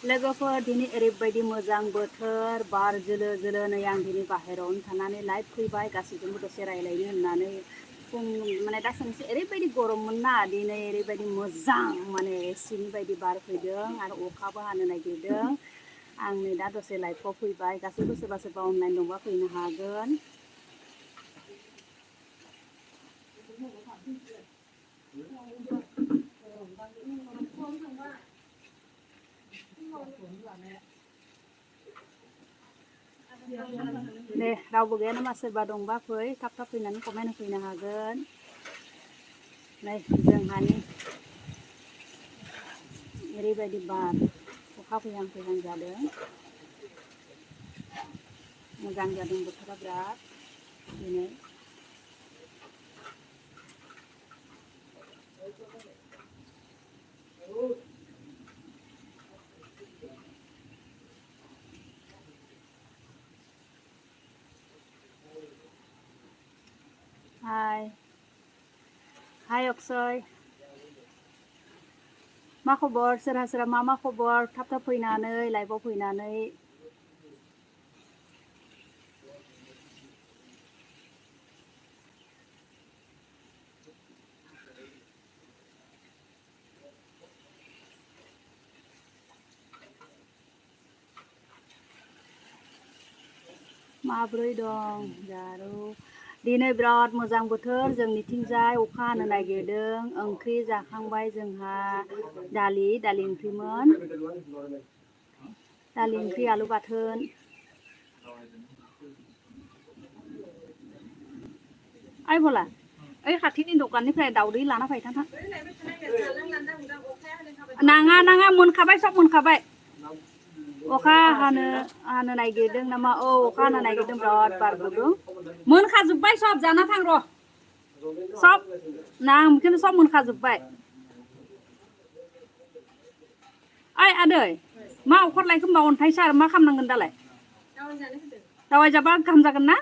लोगोफोर दिनै ओरैबायदि मोजां बोथोर बार जोलो जोलो नै आं दिनै बाहेरायावनो थानानै लाइभ फैबाय गासैजोंबो दसे रायलायनो होननानै फुं माने दासानैसो ओरैबायदि गरममोन ना दिनै ओरैबायदि मोजां माने सिनि बायदि बार फैदों आरो अखाबो हानो नागिरदों आं नै दा दसे लाइभआव फैबाय गासैबो सोरबा सोरबा अनलाइन दंबा फैनो हागोन दे रावबो गैया नामा सोरबा दंबा फै थाब थाब फैनानै कमेन्ट होफैनो हागोन नै जोंहानि ओरैबायदि बार अखा फैहां फैहां जादों मोजां जादों बोथोरा बिराद दिनै हाय अक्षय मा खबर सोरहा सोरहा मा खबर थाब थाब फैनानै लाइभआव फैनानै माब्रै दं जारु दिनै बिराद मोजां बोथोर जोंनिथिंजाय अखा हानो नागिरदों ओंख्रि जाखांबाय जोंहा दालि ओंख्रिमोन दालि ओंख्रि आलु बाथोन ओइ भला ओइ खाथिनि दखाननिफ्राय दाउदै लाना फैथां नाङा मोनखाबाय सब मोनखाबाय अखा हानो नागिरदों नामा औ अखा हानो नागिरदों बिराद बार गुदुं मोनखाजोब्बाय सब जाना थां र' सब ना खिन्थु सब मोनखाजोब्बाय ओइ आदै मा अखर लायखो होमबा अन्थाइ सार मा खालामनांगोन दालाय दावाइ जाबा गाहाम जागोन ना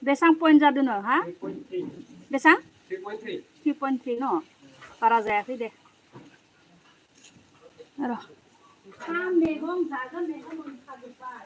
बेसां पइन्ट जादों हा बेसां 3.3 न बारा जायाखै दे र' मैगं जागोन मैगं मोनखाजोब्बाय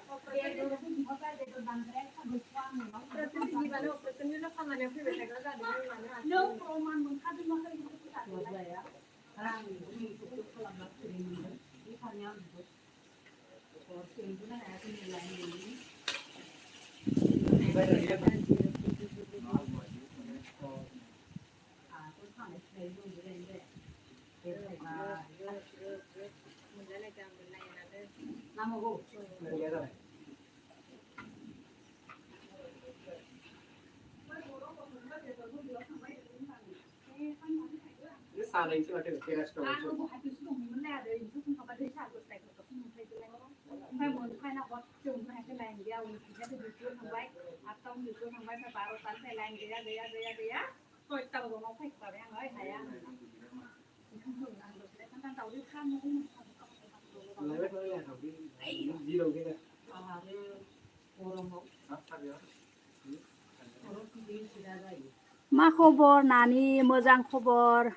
मा खबर नानि मोजां खबर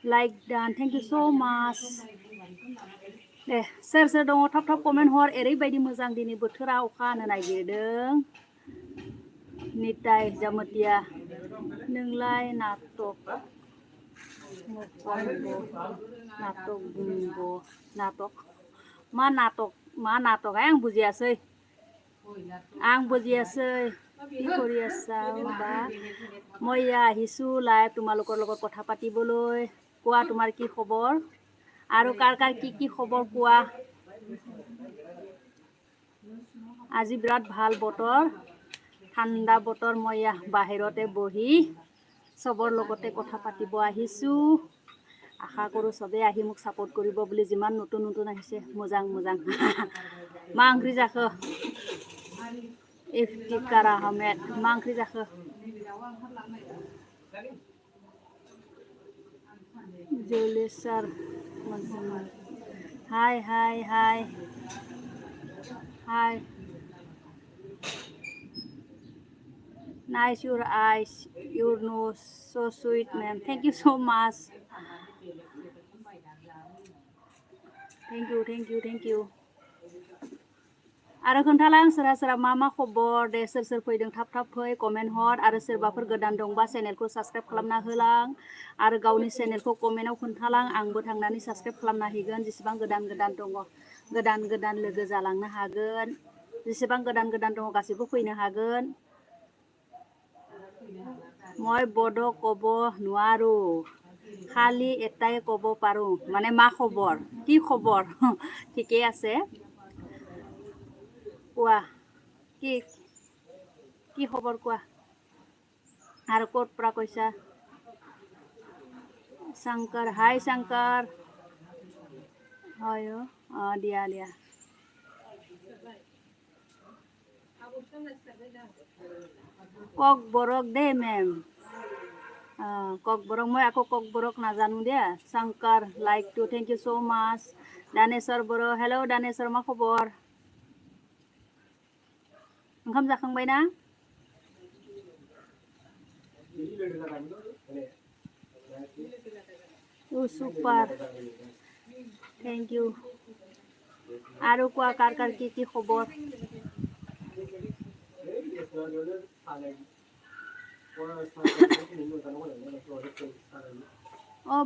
लाइक डान थेंक इउ सो माच दे सोर सोर दङ थाब थाब कमेन्ट हर ओरैबायदि मोजां दिनै बोथोरा अखा हानो नागिरदों निताय जामतिया नोंलाय नाटक मा नाटक आं बुजियासै কি কৰি আছা বা মই আহিছোঁ লাইভ তোমালোকৰ লগত কথা পাতিবলৈ কোৱা তোমাৰ কি খবৰ আৰু কাৰ কি খবৰ কোৱা আজি বিৰাট ভাল বতৰ ঠাণ্ডা বতৰ মই বাহিৰতে বহি সবৰ লগতে কথা পাতিব আহিছোঁ আশা কৰোঁ সবে আহি মোক সাপোৰ্ট কৰিব বুলি যিমান নতুন আহিছে মোজাং मा ओंख्रि जाखो इफ्तिकार आहमेद मा ओंख्रि जाखो जुलेसार हाय nice your eyes your nose so sweet man thank you so much thank you आरो खोन्थालां सोरहा मा खबर दे सोर फैदों थाब फै कमेन्ट हर आरो सोरबाफोर गोदान दंबा चेनेलखौ साबस्क्राइब खालामना होलां आरो गावनि चेनेलखौ कमेन्टआव खोन्थालां आंबो थांनानै साबस्क्राइब खालामना हैगोन जेसेबां गोदान दङ गोदान लोगो जालांनो हागोन जेसेबां गोदान दङ गासैबो फैनो हागोन মই বড় ক'ব নোৱাৰো খালি এটাই ক'ব পাৰো মানে মা খবৰ কি খবৰ ঠিকই আছে কোৱা কি খবৰ কোৱা আৰু ক'ত পৰা কৈছা শংকৰ হাই শংকৰ হয় দিয়া কক বৰক দে মেম কক বৰক মই আকৌ কক বৰক নাজানো দিয়া Shankar like to thank you सो माच दानेश्वर बर' हेल' दानेश्वर मा खबर ओंखाम जाखांबाय ना सुपार थैंक यू आरो कोआ कार की खबर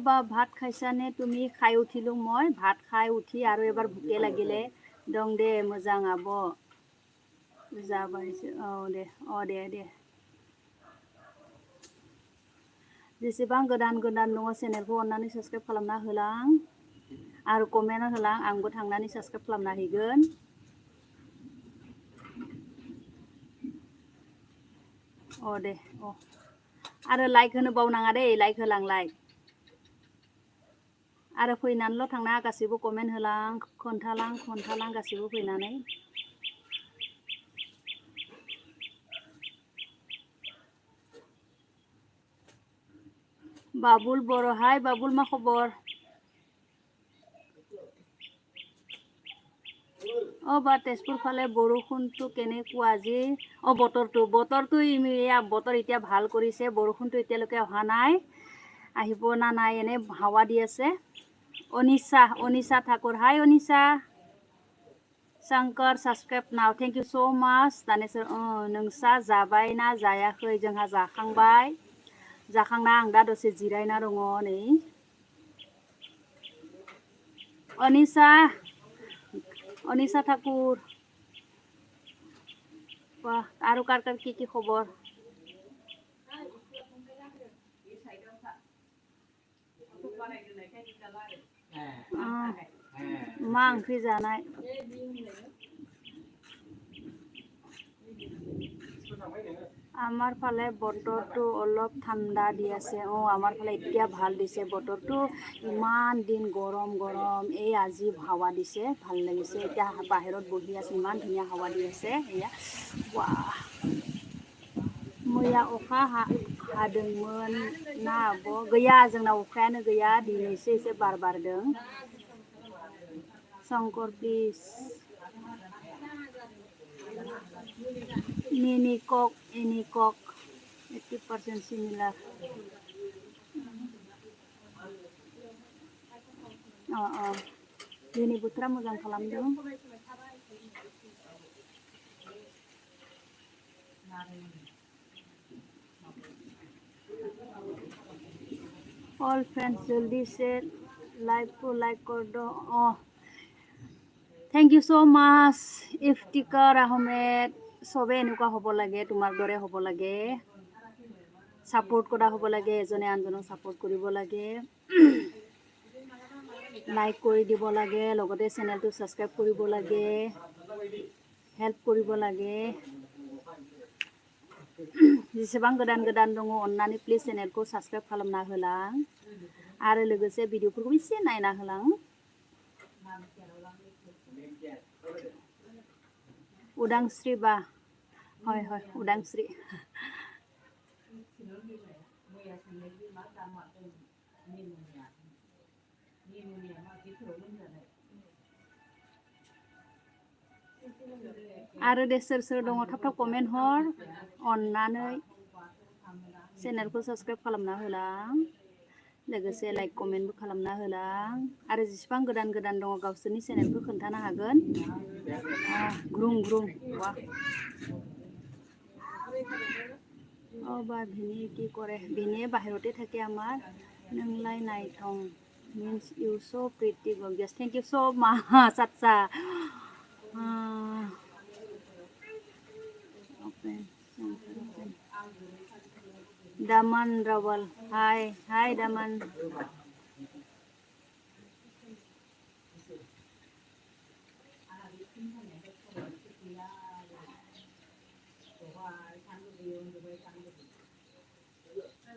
বা ভাত খাইছানে তুমি খাই উঠিলো মই ভাত খাই উঠি আৰু এবাৰ ভোকে লাগিলে দং দে मोजां आब' जाबायसो दे जेसेबां गोदान दङ चेनेलखौ अननानै साबस्क्राइब खालामना होलां आरो कमेन्ट होलां आंबो थांनानै साबस्क्राइब खालामना हैगोन दे आरो लाइक होनो बावनाङा दे लाइक होलां लाइक आरो फैनानैल' थांना गासैबो कमेन्ट होलां खोन्थालां गासैबो फैनानै बाबुल बर' हाय बाबुल मा खबर বা তেজপুৰ ফালে বৰষুণটো কেনেকুৱা আজি বতৰটো এতিয়া ভাল কৰিছে বৰষুণটো এতিয়ালৈকে অহা নাই আহিব না নাই এনে হাৱা দি আছে অনিশা ঠাকুৰ হাই অনিশা शंकर साबस्क्राइब नाव थैंक यू सो माच दानेश्वर नोंसा जाबाय ना जायाखै जोंहा जाखांना आं दा दसे जिरायना दङ नै अनिशा ठाकुर आरो कार की खबर मा ओंख्रि जानाय আমাৰ ফালে বতৰটো অলপ ঠাণ্ডা দি আছে আমাৰ ফালে এতিয়া ভাল দিছে বতৰটো ইমান দিন গৰম এই আজি হাৱা দিছে ভাল লাগিছে এতিয়া বাহিৰত বহি আছে ইমান ধুনীয়া হাৱা দি আছে এয়া मैया अखा हादोंमोन ना गैया जोंनाव अखायानो गैया दिनैसो एसे बार बारदों शंकर प्लिज एनिकक 80% सिमिलार दिनै बोथोरा मोजां खालामदों ऑल फ्रेंड्स जल्दी से लाइव को लाइक कर दो थैंक यू सो माच इफ्तिकार आहमेद सबे एनुका हब लागे तुमार दरे हब लागे सापोर्ट करा हब लागे एजने आनजनक सापोर्ट करिब लागे लाइक करि দিব লাগে লগতে চেনেলটো সাবস্ক্রাইব কৰিব লাগে हेल्प करिब लागे जेसेबां गोदान दङ अननानै प्लिज चेनेलखौ साबस्क्राइब खालामना होलां आरो लोगोसे भिडिअफोरखौ एसे नायना होलां उदांस्रि बा হয় उदांस्रि आरो दे सोर दङ थाब कमेन्ट हर अननानै चेनेलखौ साबस्क्राइब खालामना होलां लोगोसे लाइक कमेन्टबो खालामना होलां आरो जेसेबां गोदान गोदान दङ गावसोरनि चेनेलखौ खोन्थानो हागोन ग्रुं ग्रुं वा বা ভিনিয়ে কি কৰে ভিনিয়ে বাহিৰতে থাকে আমাৰ नोंलाय नायथं means you so pretty gorgeous thank you so much আচ্ছা open Daman Rawal hi Daman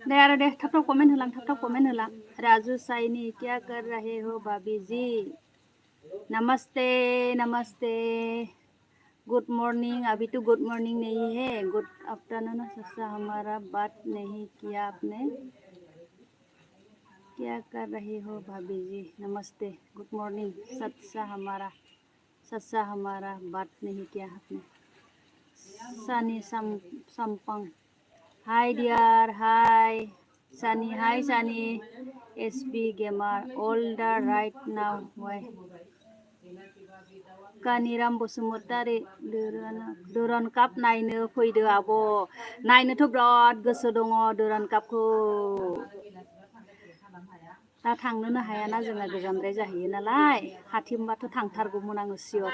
दे थप थप कमेंट होलां राजू साइनी क्या कर रहे हो भाभी जी नमस्ते गुड मॉर्निंग अभी तो गुड मॉर्निंग नहीं है गुड आफ्टरनून सच्चा हमारा बात नहीं किया आपने क्या कर रहे हो भाभी जी नमस्ते गुड मॉर्निंग सच्चा हमारा बात नहीं किया आपने sunny संपंग Hi dear, hi Sunny, SB gamer, older right now, why? Kaniram Bosumotari, Duran Cup naino फैदो आब' नायनोथ' बिराद गोसो दङ दुरान कापखौ दा थांनोनो हायाना जोंना गोजानद्राय जाहैयो नालाय खाथिमबाथ' थांथारगौमोन आङो सियर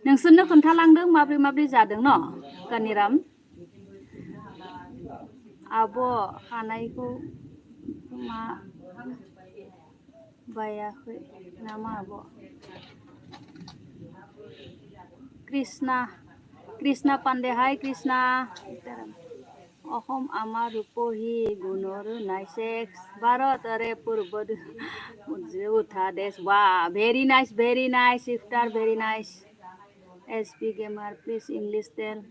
नोंसोरनो खोन्थालांदों माब्रै जादों न कानिराम आब' खानायखौ मा बायाखै नामा आब' कृष्णा पांडे हाय कृष्णा অসম আমাৰ ৰূপহী গুণৰ নাইচেক্স ভাৰতৰে পূৰ্ব উঠা দেশ वा very nice इफ्तार very nice SP gamer please English tell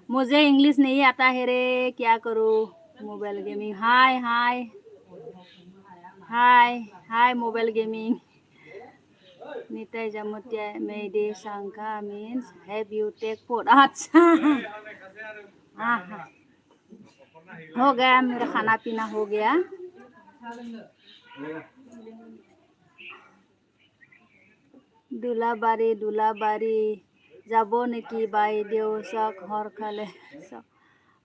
मुझे इंग्लिश नहीं आता है रे क्या करूँ mobile gaming hi mobile gaming Nitai Jamatia मेदे शंका means have you take food अच्छा हो गया मेरा खाना पीना हो गया দুলাবাৰী যাব নেকি বাইদেউ চাওক হৰখালে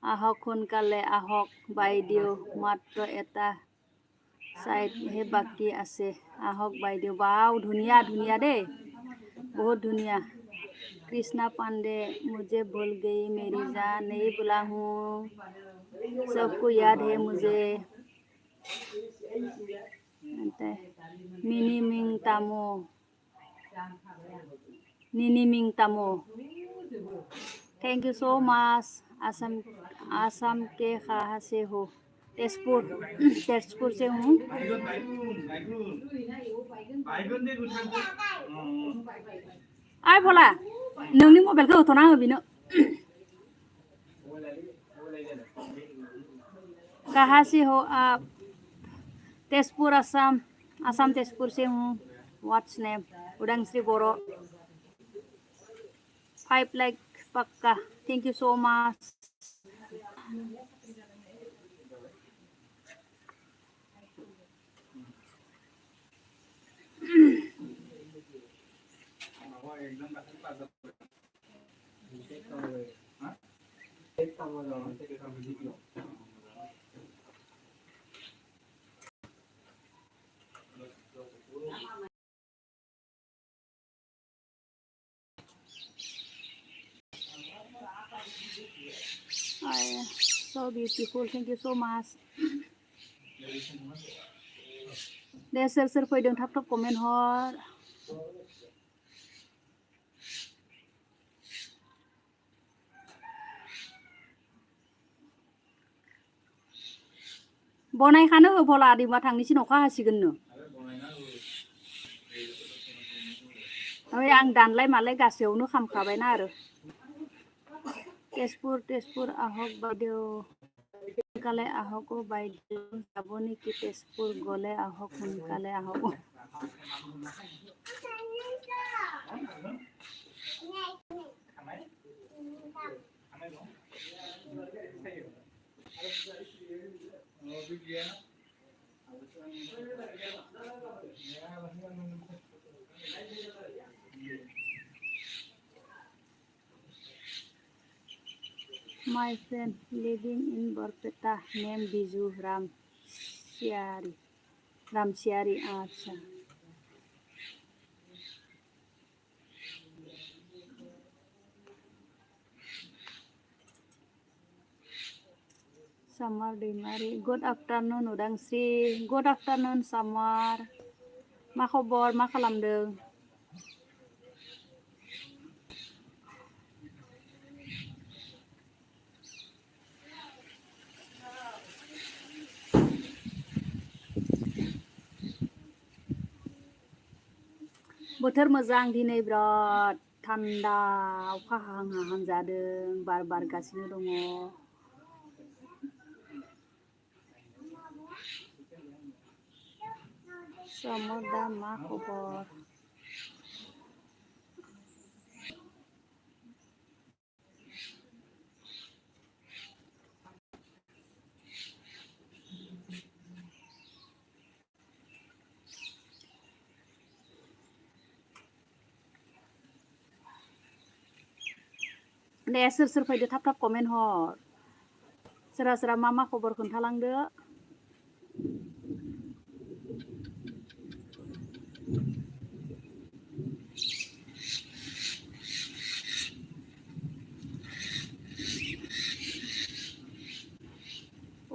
আহক সোনকালে আহক বাইদেউ মাত্ৰ এটা চাইডহে বাকী আছে আহক বাইদেউ বাও ধুনীয়া দেই बहुत धुनिया कृष्णा पांडे मुझे भूल गई मेरी जान नहीं बुला हूँ सबको याद है मुझे निनी मिंग तामो thank you so much Assam के कहाँ से हो तेजपुर से हूँ आइ भला नोंनि मबाइलखौ होथ'ना हो बिनो कहाँ से हो आप तेजपुर आसाम तेजपुर से हूँ व्हाट्स नेम उदांस्री बर' 5 लाइक पक्का thank you so much So beautiful thank you so much दे सोर फैदों थाब कमेन्ट हर बनायखानो हो भला आदैमा थांनिसिन अखा हासिगोननो ओमफ्राय आं दानलाय मालाय गासैयावनो खामखाबायना आरो तेजपुर आहक বাইদেউ সোনকালে আহক বাইদেউ যাব নেকি তেজপুৰ গ'লে আহক সোনকালে আহক My friend living in Barpeta name Biju Ramsiari. Ramsiari, আচ্ছা। Samar Dimari. Good afternoon Udangsri. Good afternoon Samar. Ma khabar, ma खालामदों? बोथोर मोजां दिनै बिराद थान्दा अखा हाहां हाहां जादों बार बारगासिनो दङ। समदा मा खबर? दे सोर सोर फैदो थाब थाब कमेन्ट हर। सोरबा सोरबा मा खबर खोन्थालांदो।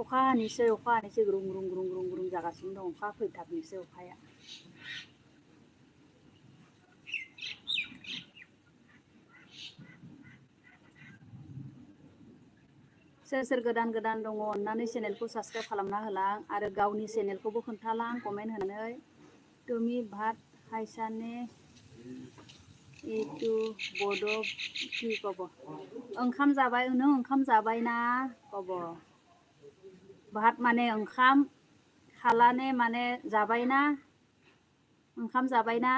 अखा हानोसै ग्रुं ग्रुं ग्रुं ग्रुं ग्रुं जागासिनो दं। अखा फैथारनोसै अखाया। सोर सोर गोदान गोदान दङ अन्नानै चेनेलखौ साबस्क्राइब खालामना होलां आरो गावनि चेनेलखौबो खोन्थालां कमेन्ट होनानै। तुमी भात खायसाने इटु बड' कि कब? ओंखाम जाबाय नों ओंखाम जाबाय ना कब? भात माने ओंखाम, खालाने माने जाबाय ना? ओंखाम जाबाय ना?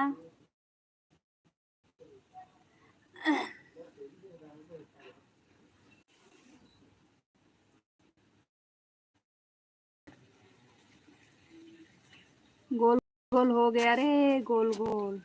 गोल गोल हो गया रे गोल गोल।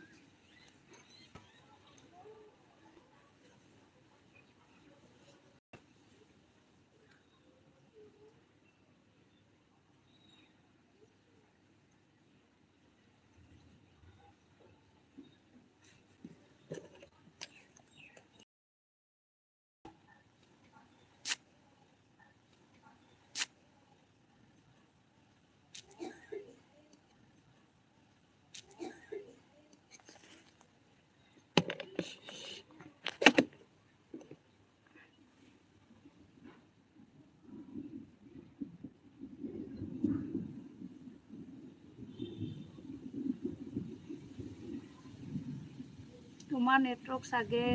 তোমাৰ নেটৱৰ্ক চাগে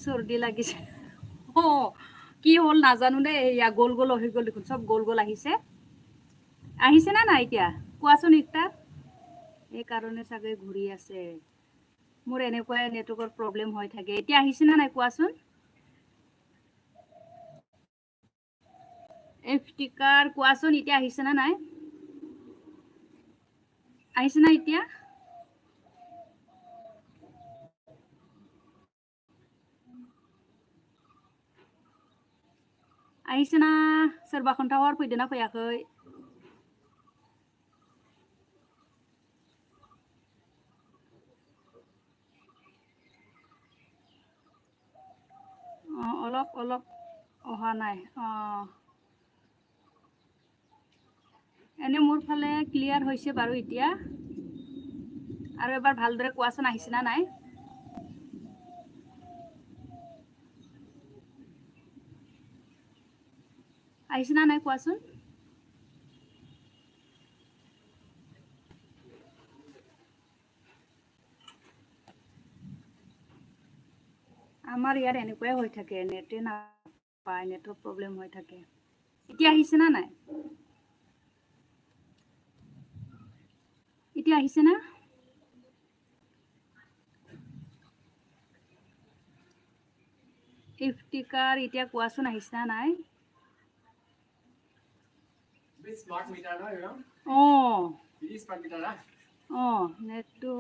চৰ্দি লাগিছে। কি হ'ল নাজানো দেই। এয়া গোল গোল হৈ গ'ল দেখোন, চব গোল গোল আহিছে। আহিছে না নাই এতিয়া কোৱাচোন একটা। এই কাৰণে চাগে ঘূৰি আছে। মোৰ এনেকুৱাই নেটৱৰ্কৰ প্ৰব্লেম হৈ থাকে। এতিয়া আহিছে না নাই কোৱাচোন। ইফতিকাৰ কোৱাচোন এতিয়া আহিছে না নাই? আহিছে না এতিয়া? আহিছে না? सोरबा खोन्थाहर फैदों ना फैयाखै? অলপ অলপ অহা নাই। এনে মোৰ ফালে ক্লিয়াৰ হৈছে বাৰু এতিয়া। আৰু এবাৰ ভালদৰে কোৱাচোন আহিছে না নাই? আহিছে না নাই কোৱাচোন। আমাৰ ইয়াত এনেকুৱাই হৈ থাকে, নেটে নাপায়, নেটৰ প্ৰব্লেম হৈ থাকে। এতিয়া আহিছে না নাই? এতিয়া আহিছে না? ইফতিকাৰ এতিয়া কোৱাচোন আহিছে না নাই? স্মার্ট মিটার না এরকম স্মার্ট মিটার না নেটটো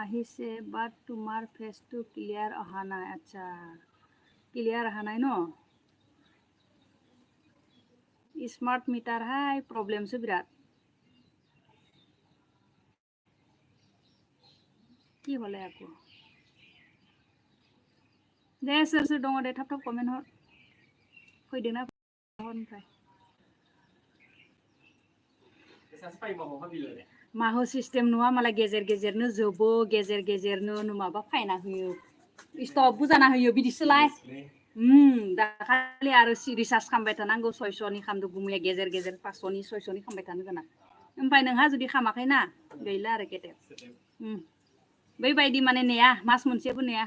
আহিছে বাট তোমাৰ ফেচটো ক্লিয়াৰ অহা নাই আচ্ছা ক্লিয়াৰ অহা নাই ন স্মার্ট মিটার হাই প্রবলেমসো বিরাট কি হলে আকৌ দে सोर सोर दङ दे थाब थाब कमेन्ट हर फैदोंना हरनिफ्राय सासे पाइ माहो बिलो दे माहो सिस्टेम नङा मालाय गेजेर गेजेरनो जोबो गेजेर गेजेरनो माबा फायना होयो स्टप बुजाना होयो बिदिसोलाय दाखालि आरो रिसार्च खालामबाय थानांगौ 600नि खामदो बुमुया गेजेर गेजेर 500नि 600नि खालामबाय थानो गोनां ओमफ्राय नोंहा जुदि खामाखैना गैला आरो केटेब बैबायदि माने नेया मास मोनसेबो नेया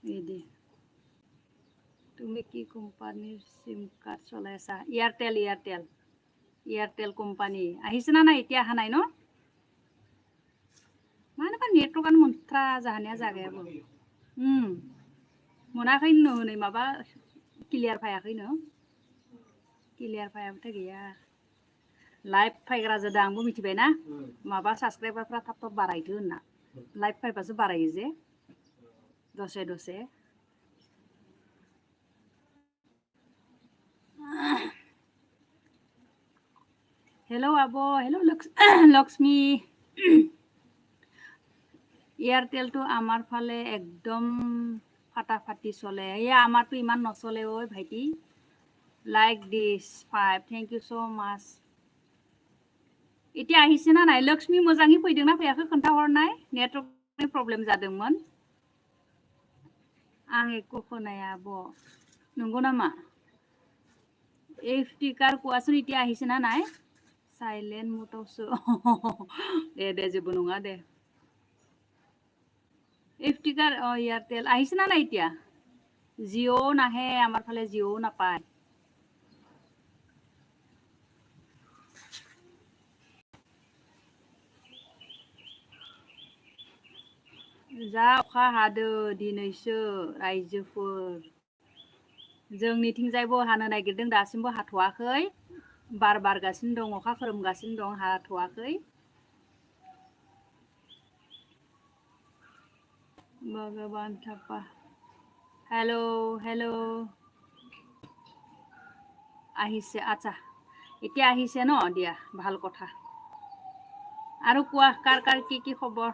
बिदि তুমি কি কোম্পানীৰ সিম কাৰ্ড চলাই আছা এয়াৰটেল কোম্পানী আহিছে না নাই এতিয়া অহা নাই ন मानोबा नेटवर्कआनो मोनथ्रा जाहानिया जागायाबो मोनाखैनो हनै माबा क्लियार फायाखैनो क्लियार फायाबाथाय गैया लाइभ फायग्रा जादों आंबो मिथिबायना माबा साबस्क्राइबारफ्रा थाब थाब बारायदो होनना लाइभ फायबासो बारायो जे दसे दसे हेलो आबो हेलो लक्ष्मी এয়াৰটেলটো আমাৰ ফালে একদম ফাটাফাটি চলে এয়া আমাৰটো ইমান নচলে ঐ ভাইটি লাইক দিছ 5 थैंक यू सो माच এতিয়া আহিছে না নাই লক্ষ্মী मोजाङै फैदोंना फैयाखै खोन्थाहरनाय नेटवर्कनि प्रब्लेम जादोंमोन आं एको खोनाया आब' नंगौ नामा स्पिकार কোৱাচোন এতিয়া আহিছে না নাই साइलेन्ट मुटावसो दे जेबो नङा दे स्पिकार एयारटेल আহিছে না নাই এতিয়া জিঅ' নাহে আমাৰ ফালে জিঅ' নাপায় जा अखा हादो दिनैसो रायजोफोर जोंनिथिंजायबो हानो नागिरदों दासिमबो हाथ'वाखै बार बारगासिनो दं अखा खोरोमगासिनो दं हाथ'वाखै भगवान थापा हेलो আহিছে আচ্ছা এতিয়া আহিছে ন দিয়া ভাল কথা আৰু কোৱা কাৰ কি খবৰ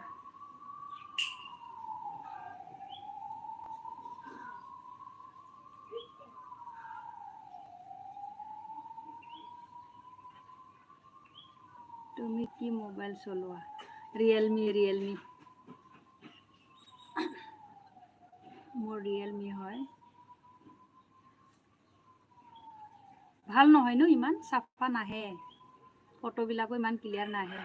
তুমি কি মোবাইল চলোৱা ৰিয়েলমি মোৰ ৰিয়েলমি হয় ভাল নহয় ন ইমান চাফা নাহে ফটোবিলাকো ইমান ক্লিয়াৰ নাহে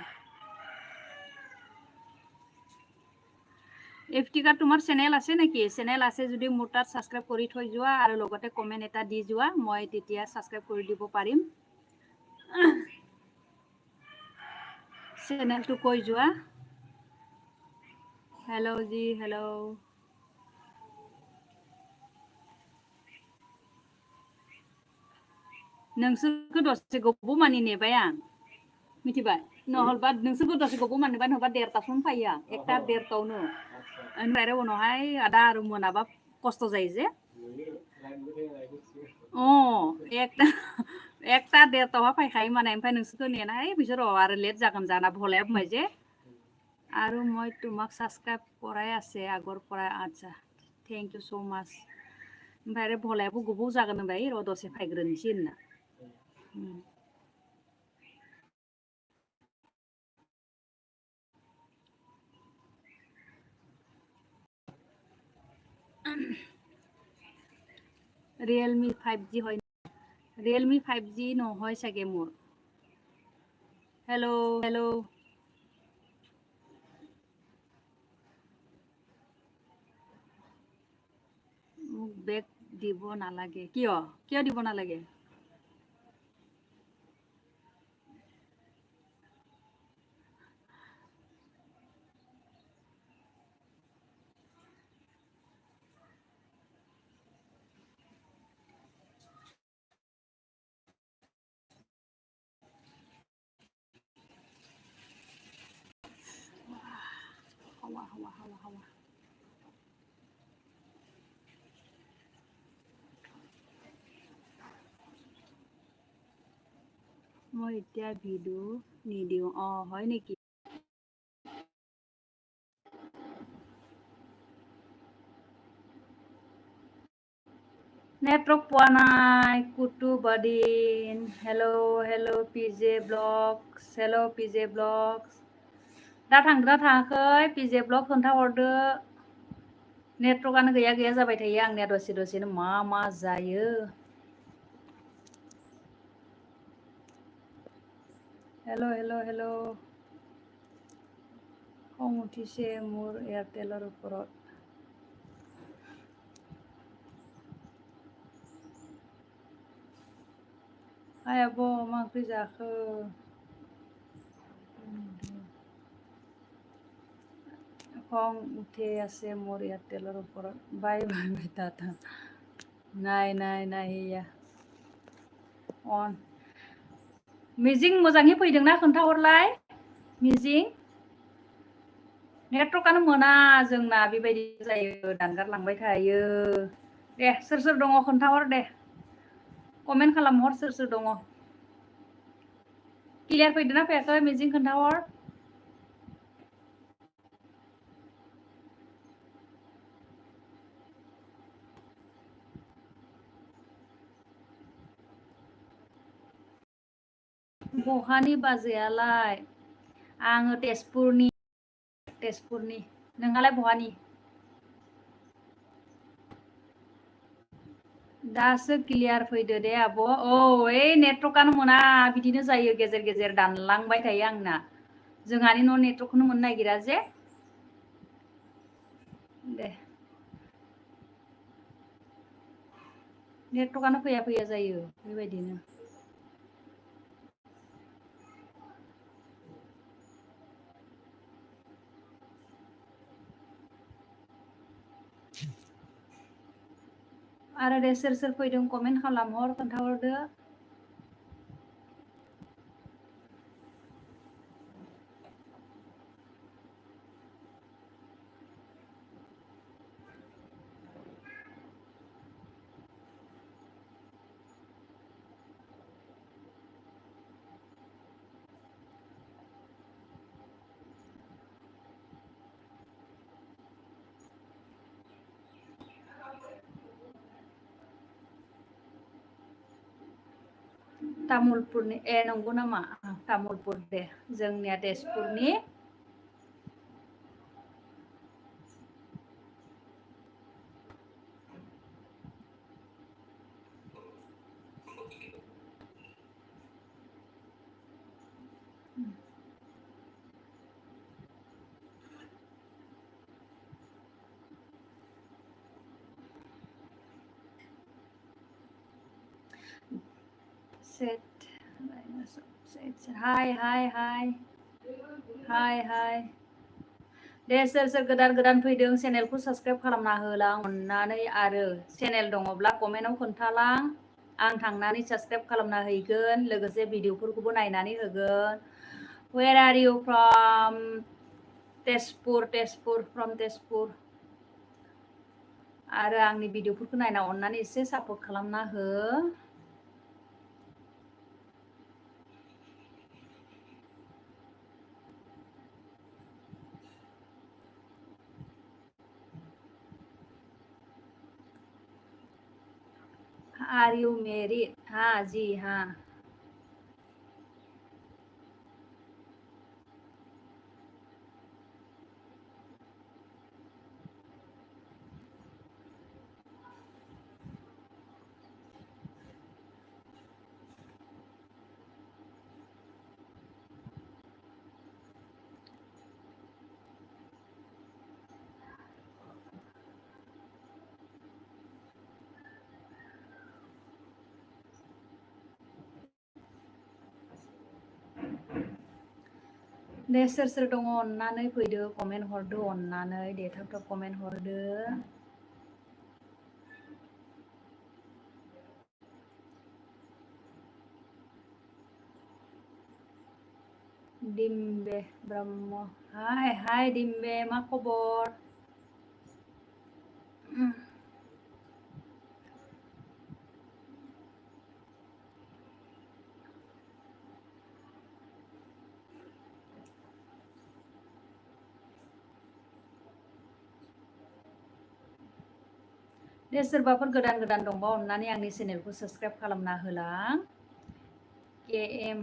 এফটিকাৰ তোমাৰ চেনেল আছে নেকি চেনেল আছে যদি মোৰ তাত সাবস্ক্ৰাইব কৰি থৈ যোৱা আৰু লগতে কমেন্ট এটা দি যোৱা মই তেতিয়া সাবস্ক্ৰাইব কৰি দিব পাৰিম চেনেলটো কৈ যোৱা हेलो जी हेलो नोंसोरखौ दसे गोबाव मानि नेबाय आं मिथिबाय नहलबा नोंसोरखौ दसे गोबाव मानिबाय नहलबा 1:30 फैया 1:30 ओमफ्राय उनावहाय आदा आरो मोनाबा खस्थ' जायो जे 1:30 फैखायो माने ओमफ्राय नोंसोरखौ नेनाय बिसोर आरो लेट जागोन जाना भलाया बुंबाय जे আৰু মই তোমাক সাবস্ক্ৰাইব কৰাই আছে আগৰ পৰা আচ্ছা थैंक यू सो माच ओमफ्राय आरो भलायाबो गोबाव जागोन होनबाय र' दसे फायग्रोनोसै होनना रियलमी 5G হয় रियलमी 5G নহয় চাগে মোৰ हेलो মোক বেক দিব নালাগে কিয় দিব নালাগে মই এতিয়া ভিডিঅ' নিদিওঁ হয় নেকি নেটৱৰ্ক পোৱা নাই কুটু বাদিন হেল্ল' পিজে ব্লগस हेल' पिजे ब्लगस दा थांदोंना थाङाखै पिजे ब्लग खोन्थाहरदो नेटवर्कआनो गैया जाबाय थायो आंनिया दसेनो मा जायो हेल' खं उঠিছে মোৰ এয়াৰটেলৰ ওপৰত आब' मा ओंख्रि जाखो খং উঠি আছে মোৰ এয়াৰটেলৰ ওপৰত বাই দাদা নাই हैया अन मिजिं मोजाङै फैदोंना खोन्थाहरलाय मिजिं नेटवर्कआनो मोना जोंना बेबायदि जायो दानगारलांबाय थायो दे सोर दङ खोन्थाहर दे कमेन्ट खालामहर सोर दङ क्लियार फैदोंना फैयाखै मिजिं खोन्थाहर बहानि बाजैयालाय आङो तेजपुरनि नोंहालाय बहानि दासो क्लियार फैदो दे आब' नेटवर्कआनो मोना बिदिनो जायो गेजेर दानलांबाय थायो आंना जोंहानि न' नेटवर्कखौनो मोननो नागिरा जे दे नेटवर्कआनो फैया जायो बेबायदिनो आरो दे सोर फैदों कमेन्ट खालामहर खोन्थाहरदो तामुलपुरनि नंगौ नामा तामुलपुर दे जोंनिया तेजपुरनि हाय दे सोर गोदान फैदों चेनेलखौ साबसक्राइब खालामना होलां अननानै आरो चेनेल दङब्ला कमेन्टआव खोन्थालां आं थांनानै साबसक्राइब खालामना हैगोन लोगोसे भिडिअफोरखौबो नायनानै होगोन where are you from Tezpur from Tezpur आरो आंनि भिडिअफोरखौ नायना अननानै एसे सापर्ट खालामना हो आर यू मैरिड हाँ जी हाँ दे सोर दङ अननानै फैदो कमेन्ट हरदो अननानै दे थाब कमेन्ट हरदो डिम्बे ब्रह्म हाय डिम्बे मा खबर दे सोरबाफोर गोदान गोदान दंबा अननानै आंनि चेनेलखौ साबस्क्राइब खालामना होलां। केएम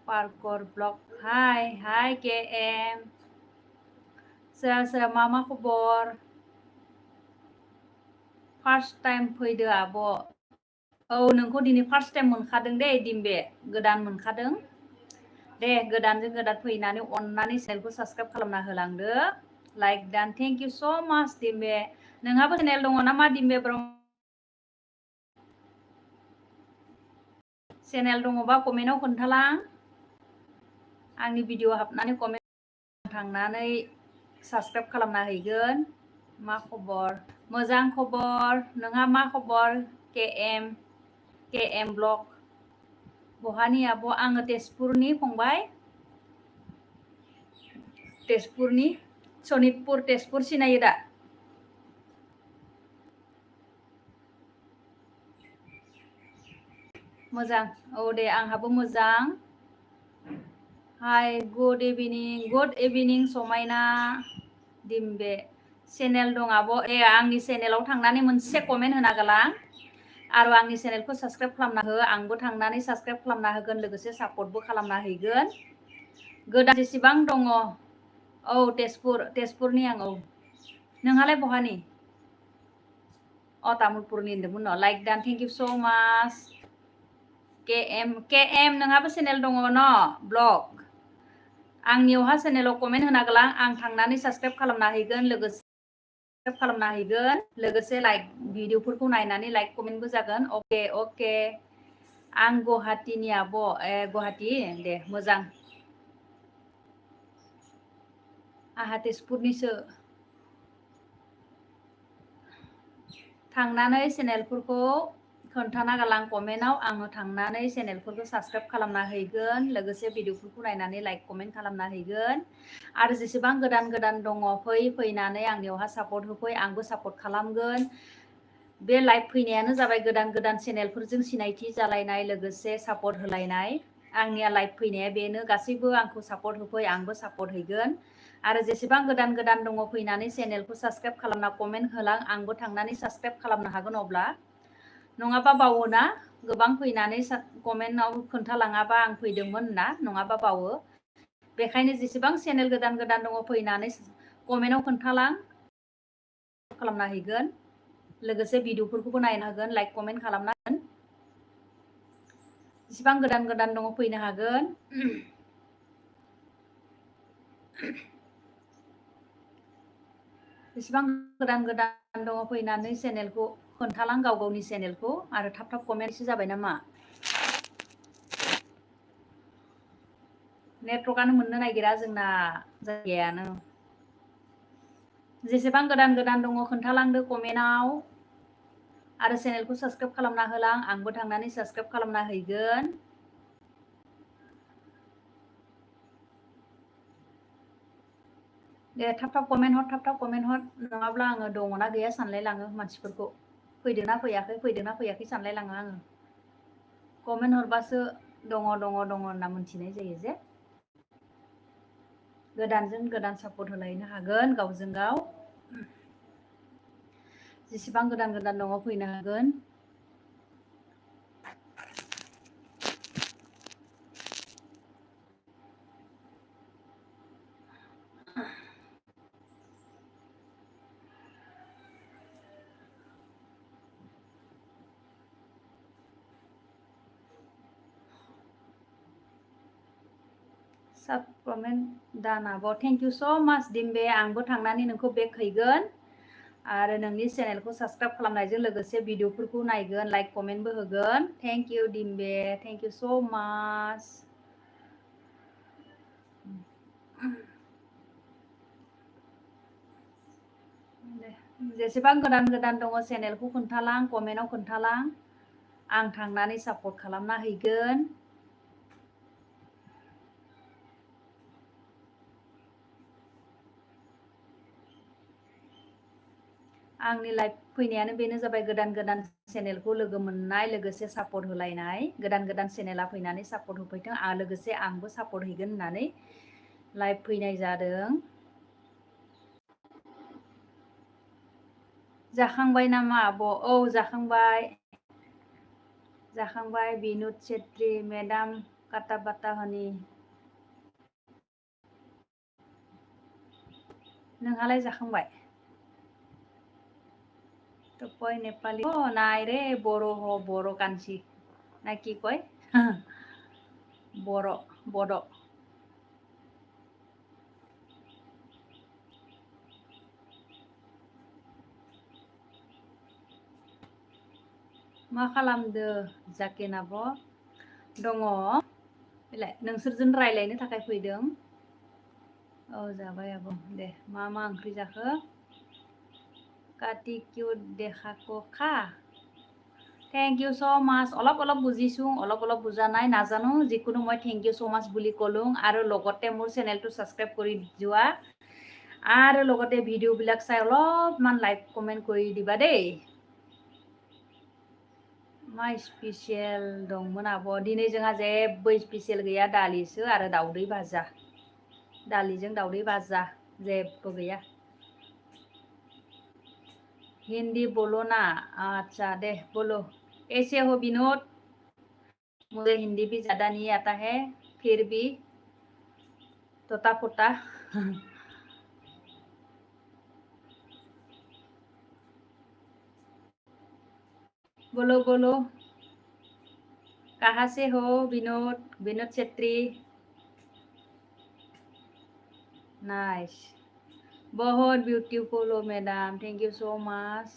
पार्कर ब्लग हाय केएम सोर मा खबर फार्स्ट टाइम फैदो आब'। औ नोंखौ दिनै फार्स्ट टाइम मोनखादों दे दिम्बे गोदान मोनखादों दे गोदानजों गोदान फैनानै अननानै चेनेलखौ साबस्क्राइब खालामना होलांदो लाइक दान थेंक इउ स' माच दिम्बे। नोंहाबो चेनेल दङ नामा दिम्बे ब्रह्म? चेनेल दङबा कमेन्टआव खोन्थालां। आंनि भिडिअ हाबनानै कमेन्ट थांनानै साबस्क्राइब खालामना हैगोन। मा खबर? मोजां खबर। नोंहा मा खबर? केएम ब्लग बहानि आब'? आङो तेजपुरनि फंबाय, तेजपुरनि सनितपुर तेजपुर सिनायो दा? मोजां औ दे आंहाबो मोजां। हाय गुड इभिनिं समायना दिम्बे चेनेल दं आब'। आंनि चेनेलाव थांनानै मोनसे कमेन्ट होना गालां आरो आंनि चेनेलखौ साबस्क्राइब खालामना हो। आंबो थांनानै साबस्क्राइब खालामना होगोन लोगोसे सापर्टबो खालामना हैगोन। गोदान जेसेबां दङ औ तेजपुरनि आं। औ नोंहालाय बहानि? तामुलपुरनि होनदोंमोन न'। लाइक दान थेंक इउ स' माच केएम नोंहाबो चेनेल दङ न' ब्लग? आंनियावहा चेनेलाव कमेन्ट होना गालां आं थांनानै साबस्क्राइब खालामना हैगोन लोगोसे लाइक भिडिअफोरखौ नायनानै लाइक कमेन्टबो जागोन। अके आं गुवाहाटीनि आब'। गुवाहाटी दे मोजां। आंहा तेजपुरनिसो। थांनानै चेनेलफोरखौ खोन्थाना गालां कमेन्टआव। आङो थांनानै चेनेलफोरखौ साबस्क्राइब खालामना हैगोन लोगोसे भिडिअफोरखौ नायनानै लाइक कमेन्ट खालामना हैगोन। आरो जेसेबां गोदान गोदान दङ फैनानै आंनियावहा सापर्ट होफै। आंबो सापर्ट खालामगोन। बे लाइभ फैनायानो जाबाय गोदान गोदान चेनेलफोरजों सिनायथि जालायनाय लोगोसे सापर्ट होलायनाय। आंनिया लाइभ फैनाया बेनो। गासैबो आंखौ सापर्ट होफै आंबो सापर्ट हैगोन। आरो जेसेबां गोदान गोदान दङ फैनानै चेनेलखौ साबस्क्राइब खालामना कमेन्ट होलां। आंबो थांनानै साबस्क्राइब खालामनो हागोन अब्ला। नङाबा बावोना गोबां फैनानै कमेन्टआव खोन्थालाङाबा आं फैदोंमोन होनना, नङाबा बावो। बेखायनो जेसेबां चेनेल गोदान गोदान दङ फैनानै कमेन्टआव खोन्थालां खालामना हैगोन लोगोसे भिडिअफोरखौबो नायनो हागोन लाइक कमेन्ट खालामना होगोन। जेसेबां गोदान गोदान दङ फैनो हागोन। जेसेबां गोदान गोदान दङ फैनानै चेनेलखौ खोन्थालां गावनि चेनेलखौ। आरो थाब थाब कमेन्टसो जाबाय नामा? नेटवर्कआनो मोननो नागिरा जोंना जायगायानो। जेसेबां गोदान गोदान दङ खोन्थालांदो कमेन्टआव। आरो चेनेलखौ साबस्क्राइब खालामना होलां। आंबो थांनानै साबस्क्राइब खालामना हैगोन। दे थाब थाब कमेन्ट हर नङाब्ला आङो दङना गैया सानलायलाङो मानसिफोरखौ। फैदोंना फैयाखै सानलायलाङो आङो। कमेन्ट हरबासो दङ होनना मोनथिनाय जायो जे। गोदानजों गोदान सापर्ट होलायनो हागोन गावजों गाव। जेसेबां गोदान गोदान दङ फैनो हागोन। सब कमेन्ट दान आब'। थेंक इउ स' माच दिम्बे। आंबो थांनानै नोंखौ बेक हैगोन आरो नोंनि चेनेलखौ साबस्क्राइब खालामनायजों लोगोसे भिडिअफोरखौ नायगोन लाइक कमेन्टबो होगोन। थेंक इउ दिम्बे थेंक इउ स' माच। जेसेबां गोदान गोदान दङ चेनेलखौ खोन्थालां कमेन्टआव खोन्थालां। आं थांनानै सापर्ट खालामना हैगोन। आंनि लाइभ फैनायानो बेनो जाबाय गोदान गोदान चेनेलखौ लोगो मोननाय लोगोसे सापर्ट होलायनाय। गोदान गोदान चेनेला फैनानै सापर्ट होफैथों लोगोसे आंबो सापर्ट हैगोन होननानै लाइभ फैनाय जादों। जाखांबाय नामा आब'? औ जाखांबाय जाखांबाय बिनुत छेत्री मेडाम काटा बाटा हनी नोंहालाय जाखांबाय? तपय नेपाली নাই रे बर' कान्छी ना কি কয় বড় मा खालामदो जाकिन आब' दङ बेलाय नोंसोरजों रायलायनो थाखाय फैदों औ जाबाय आब' दे मा ओंख्रि जाखो काति किउट देखाको खा থেংক ইউ ছ' মাছ অলপ বুজিছোঁ অলপ বুজা নাই নাজানো যিকোনো মই থেংক ইউ ছ' মাছ বুলি ক'লোঁ আৰু লগতে মোৰ চেনেলটো ছাবস্ক্ৰাইব কৰি যোৱা আৰু লগতে ভিডিঅ'বিলাক চাই অলপমান লাইক কমেণ্ট কৰি দিবা দেই मा स्पेसियेल दंमोन आब' दिनै जोंहा जेबो स्पेसियेल गैया दालिसो आरो दाउदै भाजा दालिजों दाउदै भाजा जेबो गैया हिंदी बोलो ना अच्छा दे बोलो ऐसे हो विनोद मुझे हिंदी भी ज़्यादा नहीं आता है फिर भी तोता पोता बोलो बोलो कहाँ से हो विनोद छेत्री नाइस बहुत ब्यूटीफुल हो madam thank you so much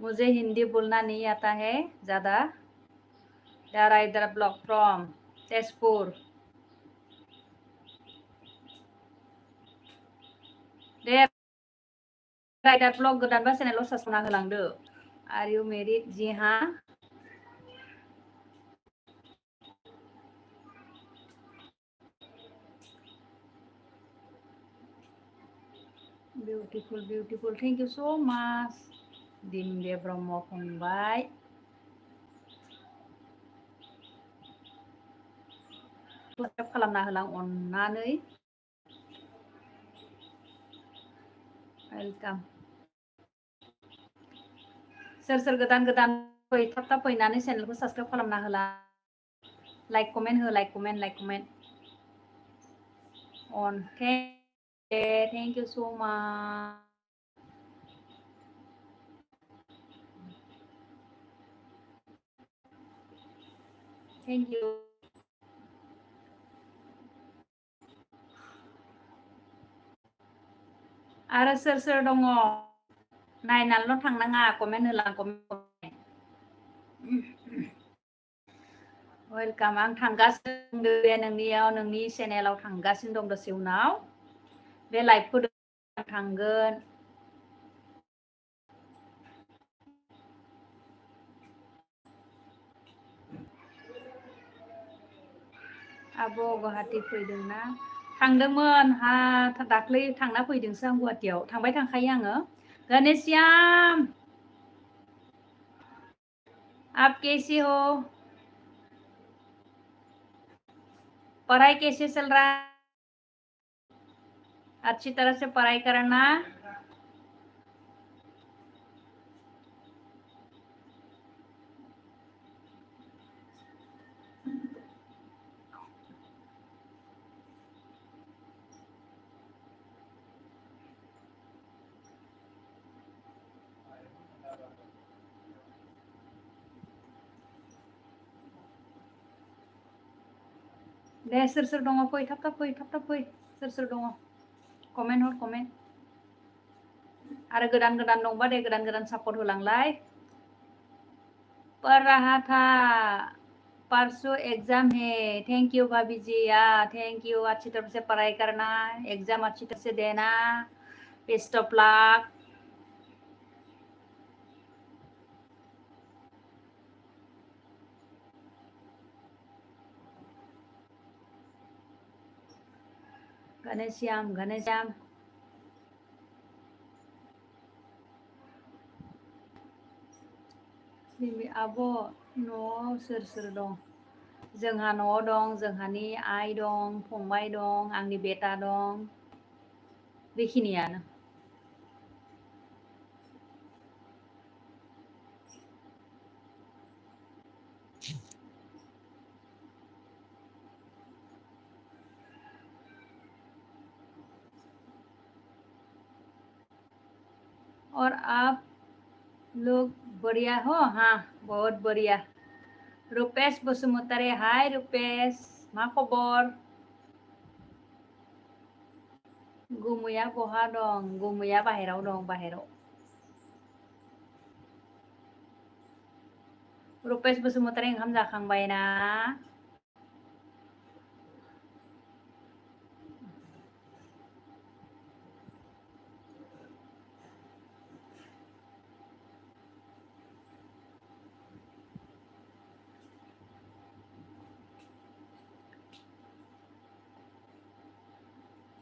मुझे हिंदी बोलना नहीं आता है ज़्यादा rider vlog from Tezpur the rider vlog गोदानबा चेनेलाव साबस्क्राइब होलांदो आर यू मेरिड जी हाँ beautiful thank you so much दिम्बे ब्रह्म फंबाय साबस्क्राइब खालामना होलां अननानै वेलकाम सोर गोदान फै थाब फैनानै चेनेलखौ साबस्क्राइब खालामना होला लाइक कमेन्ट हो लाइक कमेन्ट अन thank you so much thank you आरो सोर दङ नायनानैल' थांनाङा कमेन्ट होलां कमेन्ट वेलकाम आं थांगासिनो दं बे नोंनि चेनेलाव थांगासिनो दं दसे उनाव बे लाइभखौ थांगोन आब' गुवाहाटि फैदोंना थांदोंमोन हा दाख्लै थांना फैदोंसो आं गुवाहाटियाव थांबाय थांखायो आङो गणेश्याम आप कैसे हो पढ़ाई कैसे चल रहा है अच्छी तरह से पढ़ाई करना दे सोर दङ फै थाब फै सोर दङ कमेन्ट हर कमेन्ट आरो गोदान दंबा दे गोदान सापर्ट होलांलाय पढ़ रहा था परसों एग्जाम है थैंक यू भाभी जी थैंक यू अच्छी तरह से पढ़ाई करना एग्जाम अच्छी तरह से देना बेस्ट ऑफ लक घनश्याम आब' न'आव सोर दं जोंहा न'आव दं जोंहानि आइ दं फंबाय दं आंनि बेटा दं बेखिनियानो और आप लोग बढ़िया हो? हाँ, बहुत बढ़िया. रुपेश बसुमतारी, हाय रुपेश, मा खबर? गुमुया बहा दं? गुमुया बाहेराव दं, बाहेराव. रुपेश बसुमतारी ओंखाम जाखांबाय ना?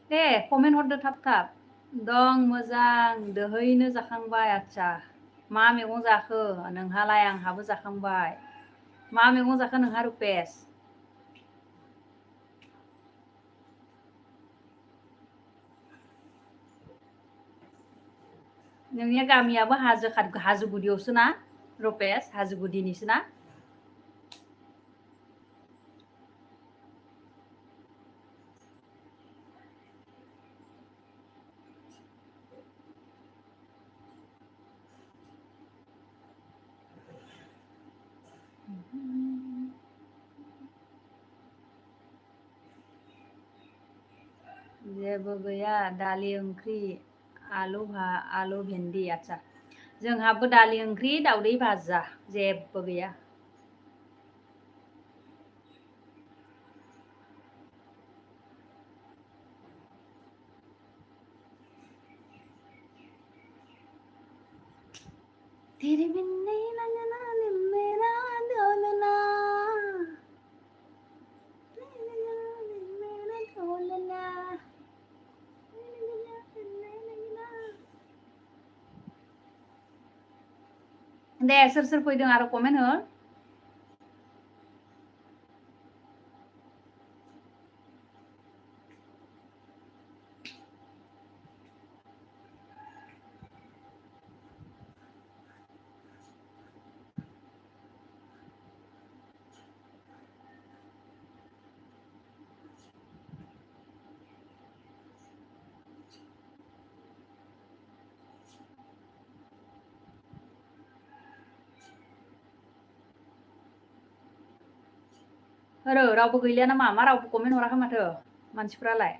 दे कमेन्ट हरदो थाब थाब. दं मोजां, दोहैनो जाखांबाय. आच्चा, मा मैगं जाखो नोंहालाय? आंहाबो जाखांबाय. मा मैगं जाखो नोंहा रुपेश? नोंनिया गामियाबो हाजो गुदियावसो ना रुपेश? हाजो गुदिनिसो ना? जेबो गैया, दालि ओंख्रि, आलु भेन्दि. आच्चा, जोंहाबो दालि ओंख्रि, दावदै भाजा, जेबो गैया. तेरे बिन नहीं लगना दिल मेरा डोलना, मेरा डोलना. दे सोर सोर फैदों आरो कमेन्ट हो. रावबो गैलिया नामा? मा रावबो कमेन्ट हराखै माथो मानसिफ्रालाय?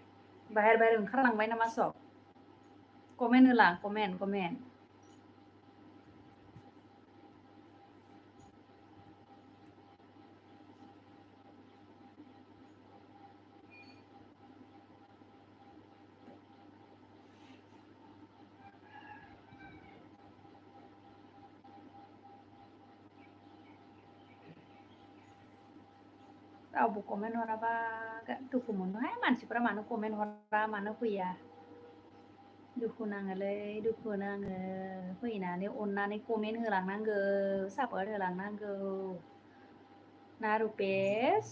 बाहेर ओंखारलांबाय नामा सब? कमेन्ट होला, कमेन्ट. रावबो कमेन्ट हराबा दुखु मोनोहाय मानसिफ्रा. मानो कमेन्ट हरा, मानो फैया? दुखु नाङोलै, दुखु नाङो. फैनानै अननानै कमेन्ट होलांनांगौ, सापर्ट होलांनांगौ ना रुपेश?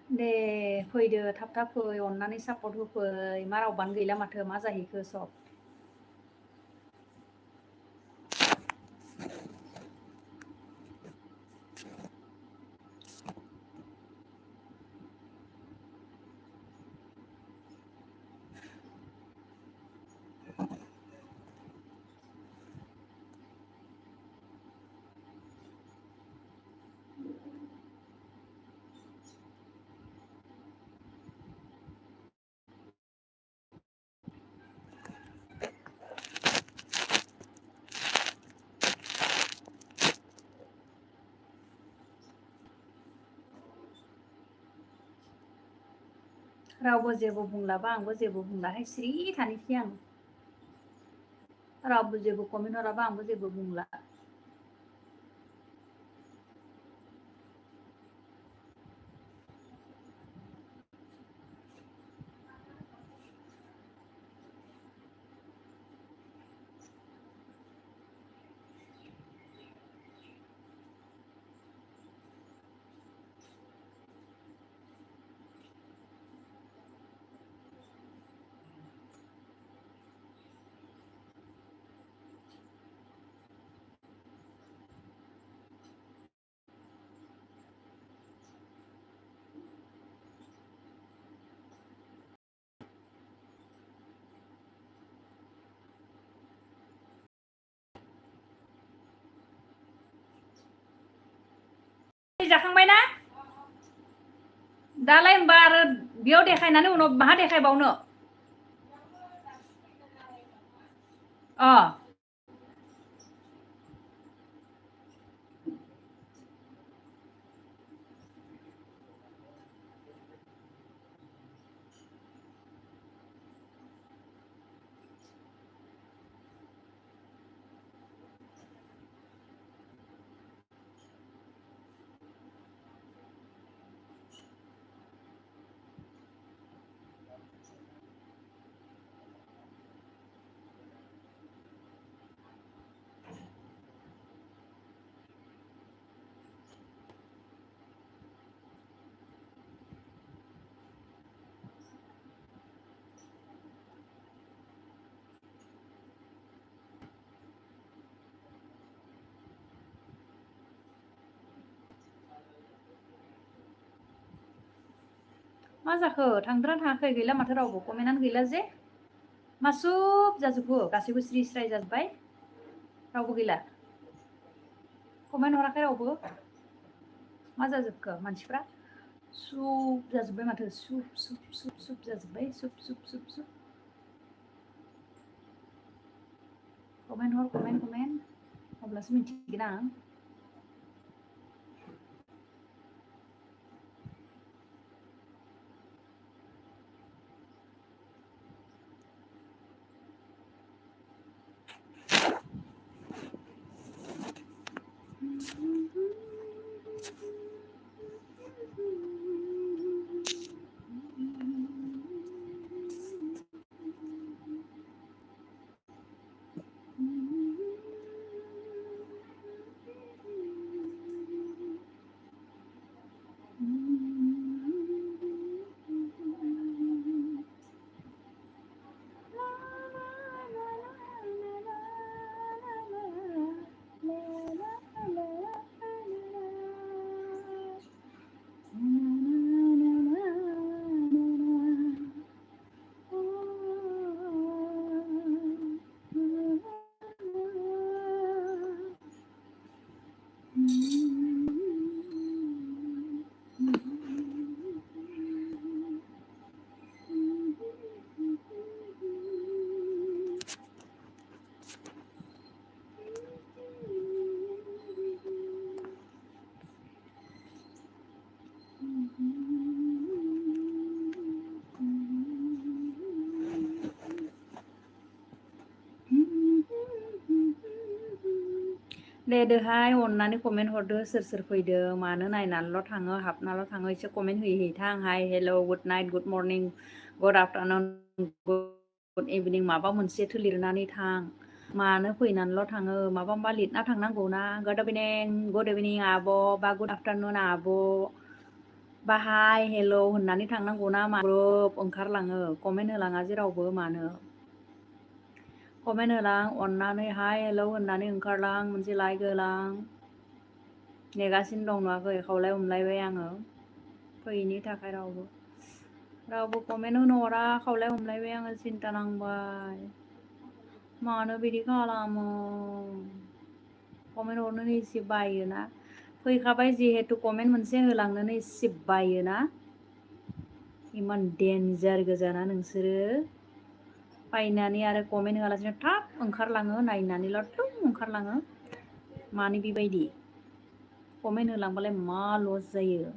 दे फैदो, थाब थाब फै, अननानै सापर्ट होफै. मा रावबानो गैला माथो? मा जाहैखो सब? रावबो जेबो बुंलाबा आंबो जेबो बुंलाहाय, सिरि थानोसै आं. रावबो जेबो कमेन्ट हराबा आंबो जेबो बुंला. जाखांबाय ना दालाय होमबा आरो बेयाव देखायनानै उनाव माहा देखायबावनो मा जाखो थांदोंना थाङाखै गैला माथो रावबो कमेन्टआनो गैला जे मासुब जाजोबो गासैबो स्रि स्राय जाजोब्बाय रावबो गैला कमेन्ट हराखै रावबो मा जाजोबखो मानसिफ्रा सुब जाजोब्बाय माथो सुब सुब सुब सुब जाजोब्बाय सुब सुब सुब सुब कमेन्ट हर कमेन्ट अब्लासो मिथिगोन आं दे दोहाय अननानै कमेन्ट हरदो सोर सोर फैदों मानो नायनानैल' थाङो हाबनाल' थाङो एसे कमेन्ट होयैथां hi hello' good night good morning good afternoon good evening माबा मोनसेथो लिरनानै थां मानो फैनानैल' थाङो माबा माबा लिरना थांनांगौ ना गुड इभिनिं आब' बा गुड आफ्टारनुन आब' बा हाय हेल' होननानै थांनांगौ ना ग्रुप ओंखारलाङो कमेन्ट होलाङा जे रावबो मानो कमेन्ट होलां अननानै हाय हेल' होननानै ओंखारलां मोनसे लाइक होलां नेगासिनो दं नुवाखै खावलाय हमलायबाय आङो फैयैनि थाखाय रावबो कमेन्ट होनो हरा खावलाय हमलायबाय आङो सिन्था नांबाय मानो बिदि खालामो कमेन्ट हरनोनो एसे बायोना फैखाबाय जिहेतु कमेन्ट मोनसे होलांनोनो एसे बायोना इमान डेन्जार गोजाना नोंसोरो फायनानै आरो कमेन्ट होआलासिनो थाब ओंखारलाङो नायनानैल' थुम ओंखारलाङो मानो बेबायदि कमेन्ट होलांबालाय मा लस जायो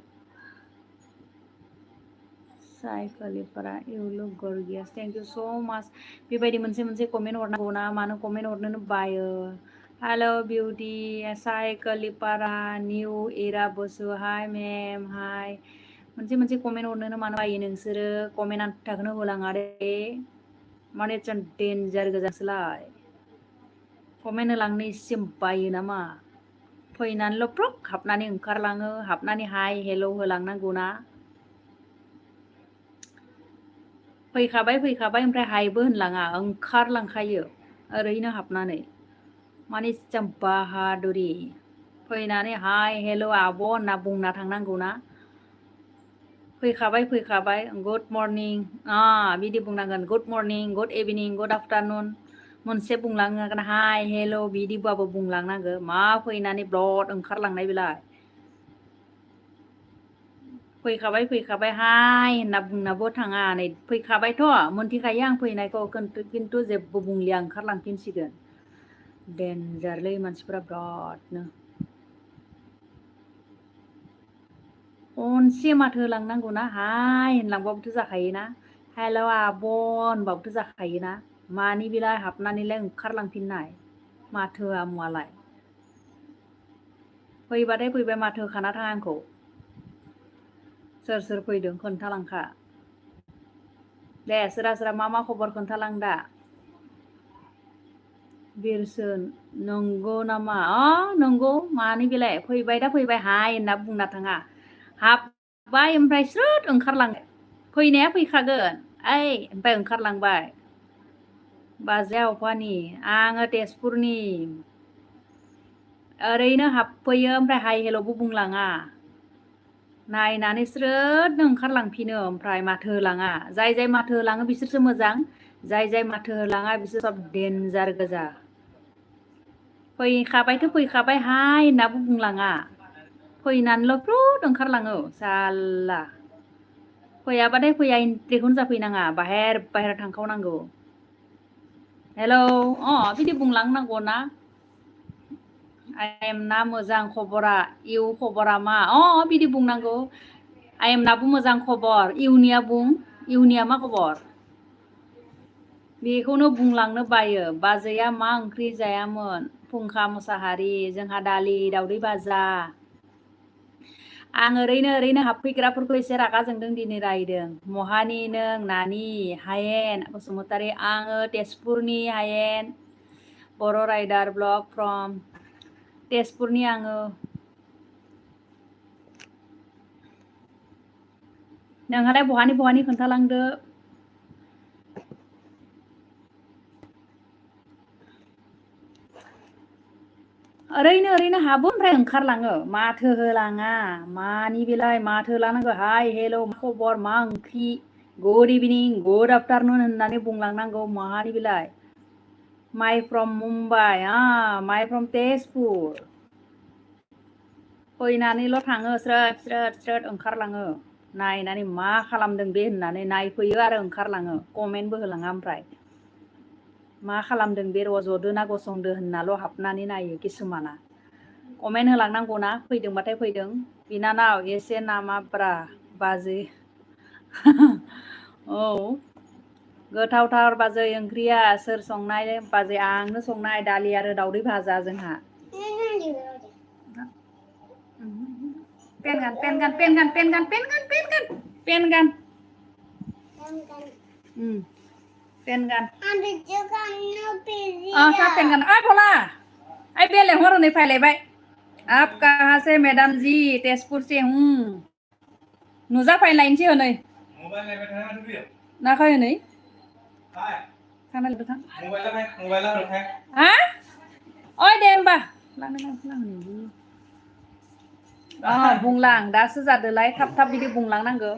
साइकलिफोरा इउ लुक गर्जियास थेंक इउ स' माच बेबायदि मोनसे कमेन्ट हरनांगौ ना मानो कमेन्ट हरनोनो बायो हेल' बिउटि साइकलिपारा निउ एरा बसु हाय मेम हाय मोनसे कमेन्ट हरनोनो मानो बायो नोंसोरो कमेन्ट आन्थाखौनो होलाङा दे माने एदम डेन्जार गोजासोलाय कमेन्ट होलांनो एसे बायो नामा फैनानैल' प्रुक हाबनानै ओंखारलाङो हाबनानै हाय हेल' होलांनांगौ ना फैखाबाय ओमफ्राय हायबो होनलाङा ओंखारलांखायो ओरैनो हाबनानै माने एदम बाहादुरि फैनानै हाय हेल' आब' होनना बुंना थांनांगौ ना फैखाबाय गुड मर्निं बिदि बुंनांगोन गुड मर्निं गुड इभिनिं गुड आफ्टारनुन मोनसे बुंलांनांगोन हाय हेल' बिदिबाबो बुंलांनांगौ मा फैनानै ब्लड ओंखारलांनाय बेलाय फैखाबाय होनना बुंनाबो थाङा नै फैखाबायथ' मोनथिखायो आं फैनायखौ खिन्थु जेबो बुंलिया ओंखारलांफिनसिगोन डेन्जारलै मानसिफोरा बिरादनो खनसे माथो होलांनांगौना हाय होनलांबाबोथ' जाखायोना हेल' आब' होनबाबोथ' जाखायोना मानि बेलाय हाबनानैलाय ओंखारलांफिननाय माथो आमुआलाय फैबाथाय फैबाय माथो होखाना थाङा आंखौ सोर फैदों खोन्थालांखा दे सोरा मा खबर खोन्थालां दा बिरसोन नंगौ नामा नंगौ मानि बेलाय फैबाय दा फैबाय हाय होनना बुंना थाङा हाबबाय ओमफ्राय स्रोद ओंखारलांबाय फैनाया फैखागोन ओइ ओमफ्राय ओंखारलांबाय बाजै अफानि आङो तेजपुरनि ओरैनो हाबफैयो ओमफ्राय हाय हेल'बो बुंलाङा नायनानै स्रोदनो ओंखारलांफिनो ओमफ्राय माथो होलाङा जाय माथो होलाङो बिसोरसो मोजां जाय माथो होलाङा बिसोर सब डेन्जार गोजा फैखाबाय हाय होननाबो बुंलाङा फैनानैल' फ्रुद ओंखारलाङो साल्ला फैयाबाथाय फैया इन्ट्रिखौनो जाफैनाङा बाहेर थांखावनांगौ हेलौ बिदि बुंलांनांगौ ना आइ एम ना मोजां खबरा इउ खबरा मा बिदि बुंनांगौ आइ एम नाबो मोजां खबर इउनिया मा खबर बेखौनो बुंलांनो बायो बाजैया मा ओंख्रि जायामोन फुंखा मुसाहारि जोंहा दालि दावदै भाजा आं ओरैनो हाबफैग्राफोरखौ एसे रागा जोंदों दिनै रायदों महानि नों नानि हायेन बसुमतारी आङो तेजपुरनि हायेन बर' राइडार ब्लग फ्रम तेजपुरनि आङो नोंहालाय बहानि खोन्थालांदो ओरैनो हाबो ओमफ्राय ओंखारलाङो माथो होलाङा मानि बेलाय माथो होलांनांगौ हाय हेल' खबर मा ओंख्रि गुड इभिनिं गुड आफ्टारनुन होननानै बुंलांनांगौ मानि बेलाय माइ फ्रम मुम्बाइ माइ फ्रम तेजपुर फैनानैल' थाङो स्रोद ओंखारलाङो नायनानै मा खालामदों बे होननानै नायफैयो आरो ओंखारलाङो कमेन्टबो होलाङा ओमफ्राय मा खालामदों बे रज'दो ना गसंदो होननाल' हाबनानै नायो किसुमाना कमेन्ट होलांनांगौना फैदोंबाथाय फैदों बिनानाव एसे नामाब्रा बाजै गोथावथार बाजै ओंख्रिया सोर संनाय बाजै आंनो संनाय दालि आरो दावदै भाजा जोंहा पेन गान भला आई बेले हर नहीं फैलायबाय आप कहाँ से मैडम जी तेजपुर से हूँ नुजा फैलायनोसै हनै नाखै हनै थांना लिरदो थां हा ओइ दे होमबा बुंलां दासो जादोलाय थाब बिदि बुंलांनांगौ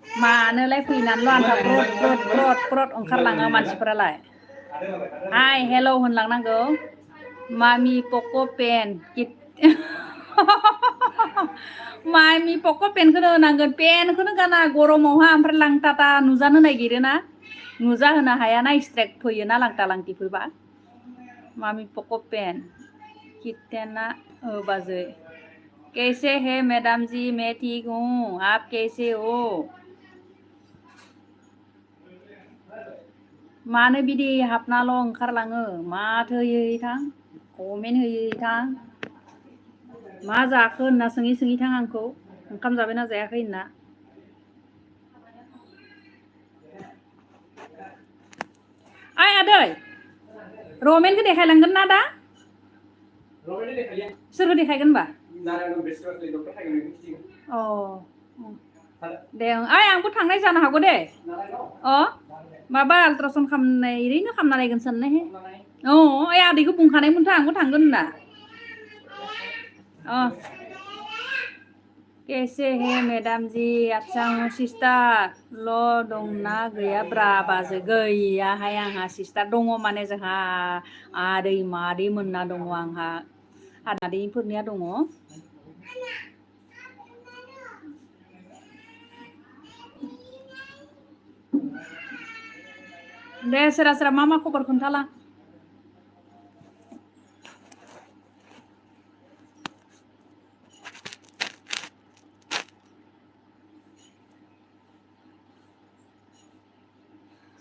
मानोलाय फैनानैल' आन्था ब्रद ओंखारलाङो मानसिफोरालाय हाय हेल' होनलांनांगौ मामि पक' पेन मामि पक' पेनखौनो होनांगोन पेनखौनो गाना गरमावहा ओमफ्राय लांटाटा नुजानो नागिरोना नुजा होनो हायाना स्ट्राइक फैयोना लांटा लांटि फैबा मामि पक' पेन किटेना बाजै कैसे है मैडम जी मैं ठीक हूँ आप कैसे हो मानो बिदि हाबनाल' ओंखारलाङो माथो होयै थां कमेन्ट होयै थां मा जाखो होनना सोङै थां आंखौ ओंखाम जाबायना जायाखै होनना ओइ आदै रमेनखौ देखायलांगोन ना दा सोरखौ देखायगोन होनबा दे ओइ आंबो थांनाय जानो हागौ दे माबा आल्ट्रासाउन्ड खालामनाय ओरैनो खालामना नायगोन साननायहाय ओइ आदैखौ बुंखानायमोनथ' आंबो थांगोन होनना कैसे है मैडम जी अच्छा हूँ सिस्टार ल' दंना गैयाब्रा बाजै गैयाहाय आंहा सिस्टार दङ माने जोंहा आदै मादै मोनना दङ आंहा आदैफोरनिया दङ दे सोरा सोरा मा खबर खोन्थालां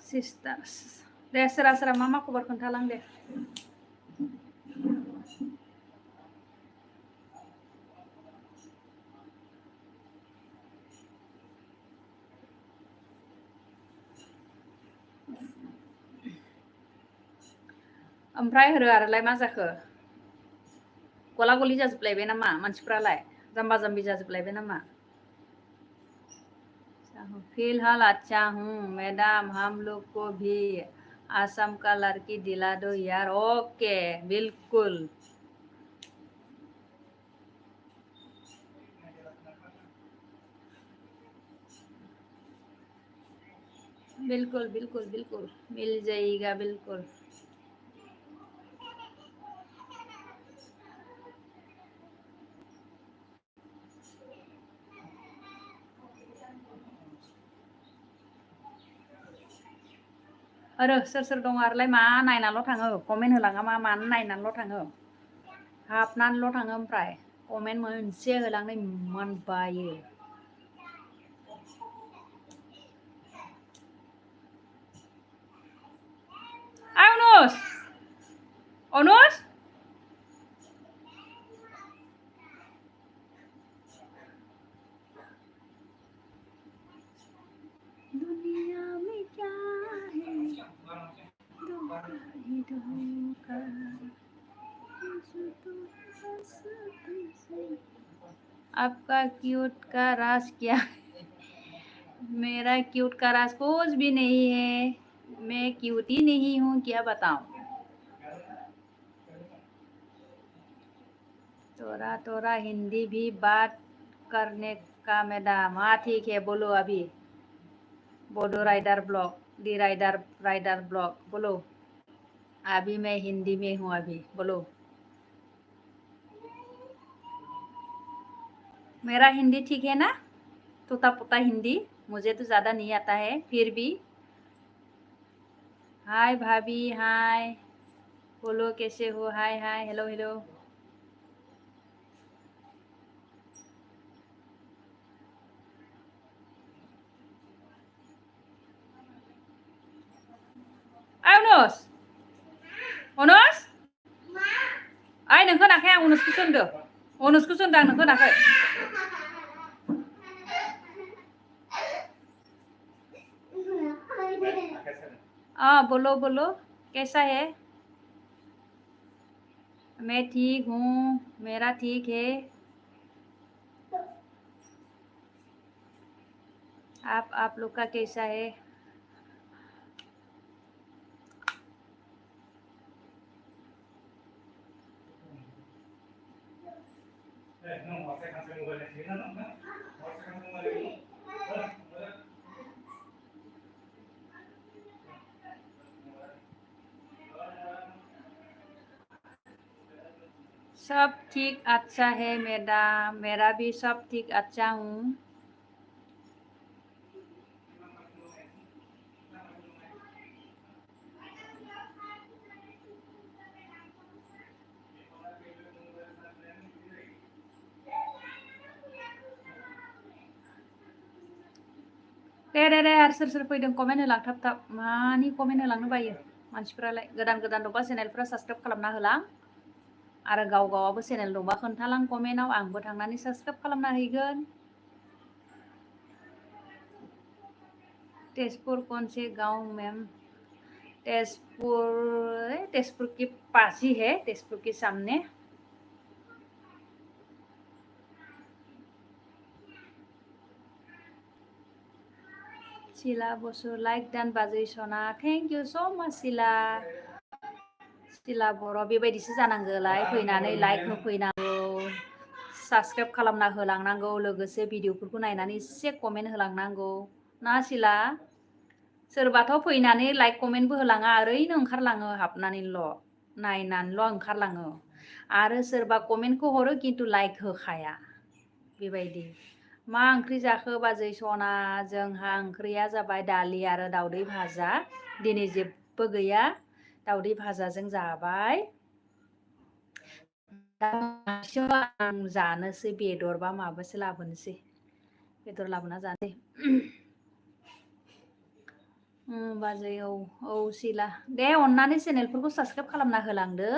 सिस्टार्स दे सोरा सोरा मा खबर खोन्थालां दे ओमफ्राय होरो आरोलाय मा जाखो गला गलि जाजोबलायबाय नामा मानसिफ्रालाय जाम्बा जाम्बि जाजोबलायबाय नामा फिलहाल अच्छा हूँ मैडम हम लोग को भी आसाम का लड़की दिला दो यार ओके बिल्कुल बिल्कुल बिल्कुल बिल्कुल मिल जाएगा बिल्कुल आरो सोर सोर दं आरोलाय मा नायनानैल' थाङो कमेन्ट होलाङा मा मानो नायनानैल' थाङो हाबनानैल' थाङो ओमफ्राय कमेन्ट मोनसे होलांनाय मोनबायो अनुस अनुस दुनिया में क्या है आपका क्यूट का राज क्या है मेरा क्यूट का राज कुछ भी नहीं है मैं क्यूट ही नहीं हूँ क्या बताऊं तोरा हिंदी भी बात करने का मैडम हाँ ठीक है बोलो अभी बोलो राइडर ब्लॉग दी राइडर ब्लॉग बोलो अभी मैं हिंदी में हूँ अभी बोलो मेरा हिंदी ठीक है ना तोता पोता हिंदी मुझे तो ज़्यादा नहीं आता है फिर भी हाय भाभी हाय बोलो कैसे हो हाय हाय हेलो हेलो अनुस अनुस आइ नोंखौ नाखै आं अनुसखौसो होनदों अनुसखौसो होनदों आं नोंखौ नाखै बोलो बोलो कैसा है मैं ठीक हूँ मेरा ठीक है आप लोग का कैसा है सब ठीक अच्छा है मैडम मेरा भी सब ठीक अच्छा हूँ दे आरो सोर सोर फैदों कमेन्ट होलां थाब थाब मानि कमेन्ट होलांनो बायो मानसिफ्रालाय गोदान गोदान दंबा चेनेलफ्रा साबसक्राइब खालामना होलां आरो गाव गावाबो चेनेल दंबा खोन्थालां कमेन्टआव आंबो थांनानै साबसक्राइब खालामना हैगोन तेजपुर कौन से गांव मैम तेजपुर की पास ही है तेजपुर के सामने सिला बसु लाइक दान बाजै सना थेंक इउ सो माच सिला बर' बेबायदिसो जानांगोलाय फैनानै लाइक होफैनांगौ साबसक्राइब खालामना होलांनांगौ लोगोसे भिडिअफोरखौ नायनानै एसे कमेन्ट होलांनांगौ ना सिला सोरबाथ' फैनानै लाइक कमेन्टबो होलाङा ओरैनो ओंखारलाङो हाबनानैल' नायनानैल' ओंखारलाङो आरो सोरबा कमेन्टखौ हरो खिन्थु लाइक होखाया बेबायदि मा ओंख्रि जाखो बाजै सना? जोंहा ओंख्रिया जाबाय दालि आरो दावदै भाजा। दिनै जेबो गैया, दावदै भाजाजों जाबाय। दा आं जानोसै बेदर बा माबासो लाबोनोसै, बेदर लाबोना जानोसै। बाजै औ सिला दे अननानै चेनेलफोरखौ साबसक्राइब खालामना होलांदो।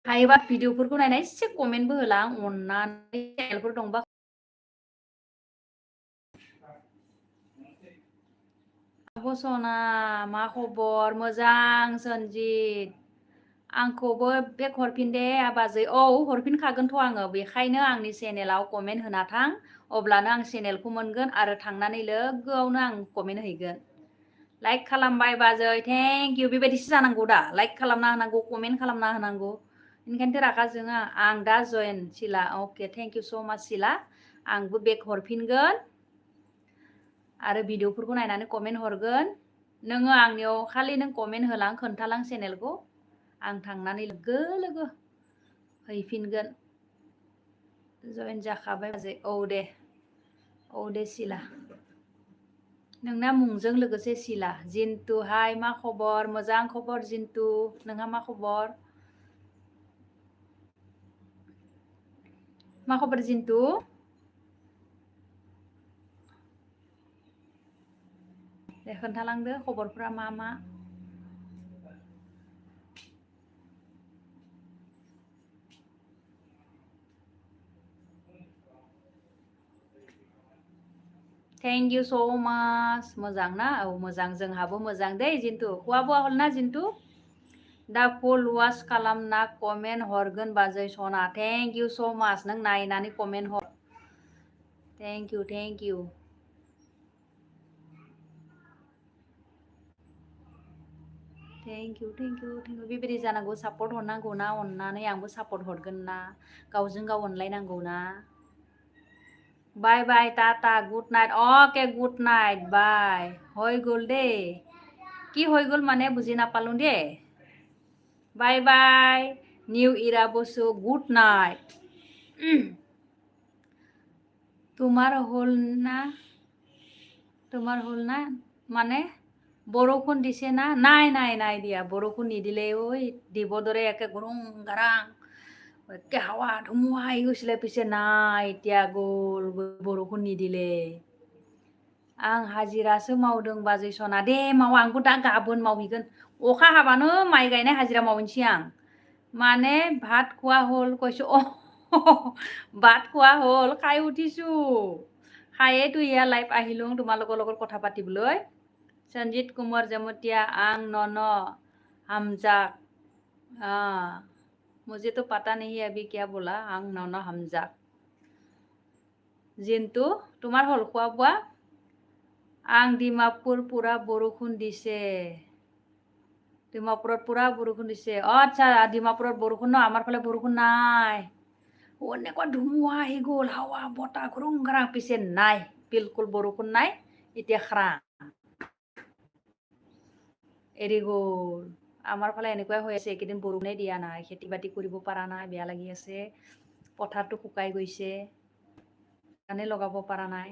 हायोबा भिडिअफोरखौ नायनाय एसे कमेन्टबो होलां अननानै। चेनेलफोर दंबा आब' सना मा खबर? मोजां सनजित, आंखौबो बेक हरफिन दे बाजै। औ हरफिनखागोनथ' आङो, बेखायनो आंनि चेनेलाव कमेन्ट होना थां, अब्लानो आं चेनेलखौ मोनगोन आरो थांनानै लोगोआवनो आं कमेन्ट हैगोन। लाइक खालामबाय बाजै, थेंक इउ। बेबायदिसो जानांगौ दा, लाइक खालामना होनांगौ, कमेन्ट खालामना होनांगौ। ओंखायनोथ' रागा जोङा। आं दा जयेन सिला, अके थेंक इउ स' माच सिला। आंबो बेक हरफिनगोन आरो भिडिअफोरखौ नायनानै कमेन्ट हरगोन। नोङो आंनियाव खालि नों कमेन्ट होलां, खोन्थालां चेनेलखौ, आं थांनानै लोगो हैफिनगोन। जयेन जाखाबाय बाजै, औ दे सिला। नोंना मुंजों लोगोसे सिला। जिन्टु हाय, मा खबर? मोजां खबर जिन्टु, नोंहा मा खबर? मा खबर जिन्टु? दे खोन्थालांदो खबरफ्रा मा? थेंक इउ स' माच। मोजां ना? औ मोजां, जोंहाबो मोजां दे जिन्टु। खवा बवा हल ना जिन्टु? दा फुल वाच खालामना कमेन्ट हरगोन बाजै सना। थेंक इउ स' माच, नों नायनानै comment Har. Thank you. Thank you. बेबायदि जानांगौ, सापर्ट हरनांगौ ना अननानै, आंबो सापर्ट हरगोन ना, गावजों गाव अनलायनांगौ ना। बाय बाय टाटा गुड नाइट। अके गुड नाइट बाय। হৈ গ'ল দেই, কি হৈ গ'ল মানে বুজি নাপালোঁ দেই। Bye bye, new era Basu, good night. তোমাৰ হ'ল না মানে বৰষুণ দিছে না? নাই দিয়া, বৰষুণ নিদিলে। ঐ দিব দৰে একে গৰং গাৰাং একে হাৱা ধুমুহা আহি গৈছিলে, পিছে নাই, এতিয়া গ'ল, বৰষুণ निदिले। आं हाजिरासो मावदों बाजै सना। दे माव, आंबो दा गाबोन मावहैगोन। अखा हाबानो माइ गायनाय हाजिरा मावहैनोसै आं। মানে ভাত খোৱা হ'ল কৈছো। ভাত খোৱা হ'ল, খাই উঠিছো। খায়েতো ইয়া লাইভ আহিলোঁ তোমালোকৰ লগত কথা পাতিবলৈ। সঞ্জিত কুমাৰ जमोटिया, आं नन हमजाक। मुझे तो पता नहीं अभी क्या बोला, आं नन हमजाक। जिन्टु তোমাৰ হ'ল খোৱা বোৱা? आं डिमापुर पुरा बरষুণ দিছে। ডিমাপুৰত পুৰা বৰষুণ দিছে। আচ্ছা, ডিমাপুৰত বৰষুণ ন? আমাৰ ফালে বৰষুণ নাই। এনেকুৱা ধুমুহা আহি গ'ল, হাৱা বতাহ ঘুৰুং ঘাৰাং, পিছে নাই, বিলকুল বৰষুণ নাই। এতিয়া খাৰাং এৰি গ'ল। আমাৰ ফালে এনেকুৱাই হৈ আছে, এইকেইদিন বৰষুণে দিয়া নাই, খেতি বাতি কৰিব পৰা নাই, বেয়া লাগি আছে। পথাৰটো শুকাই গৈছে, ধানে লগাব পৰা নাই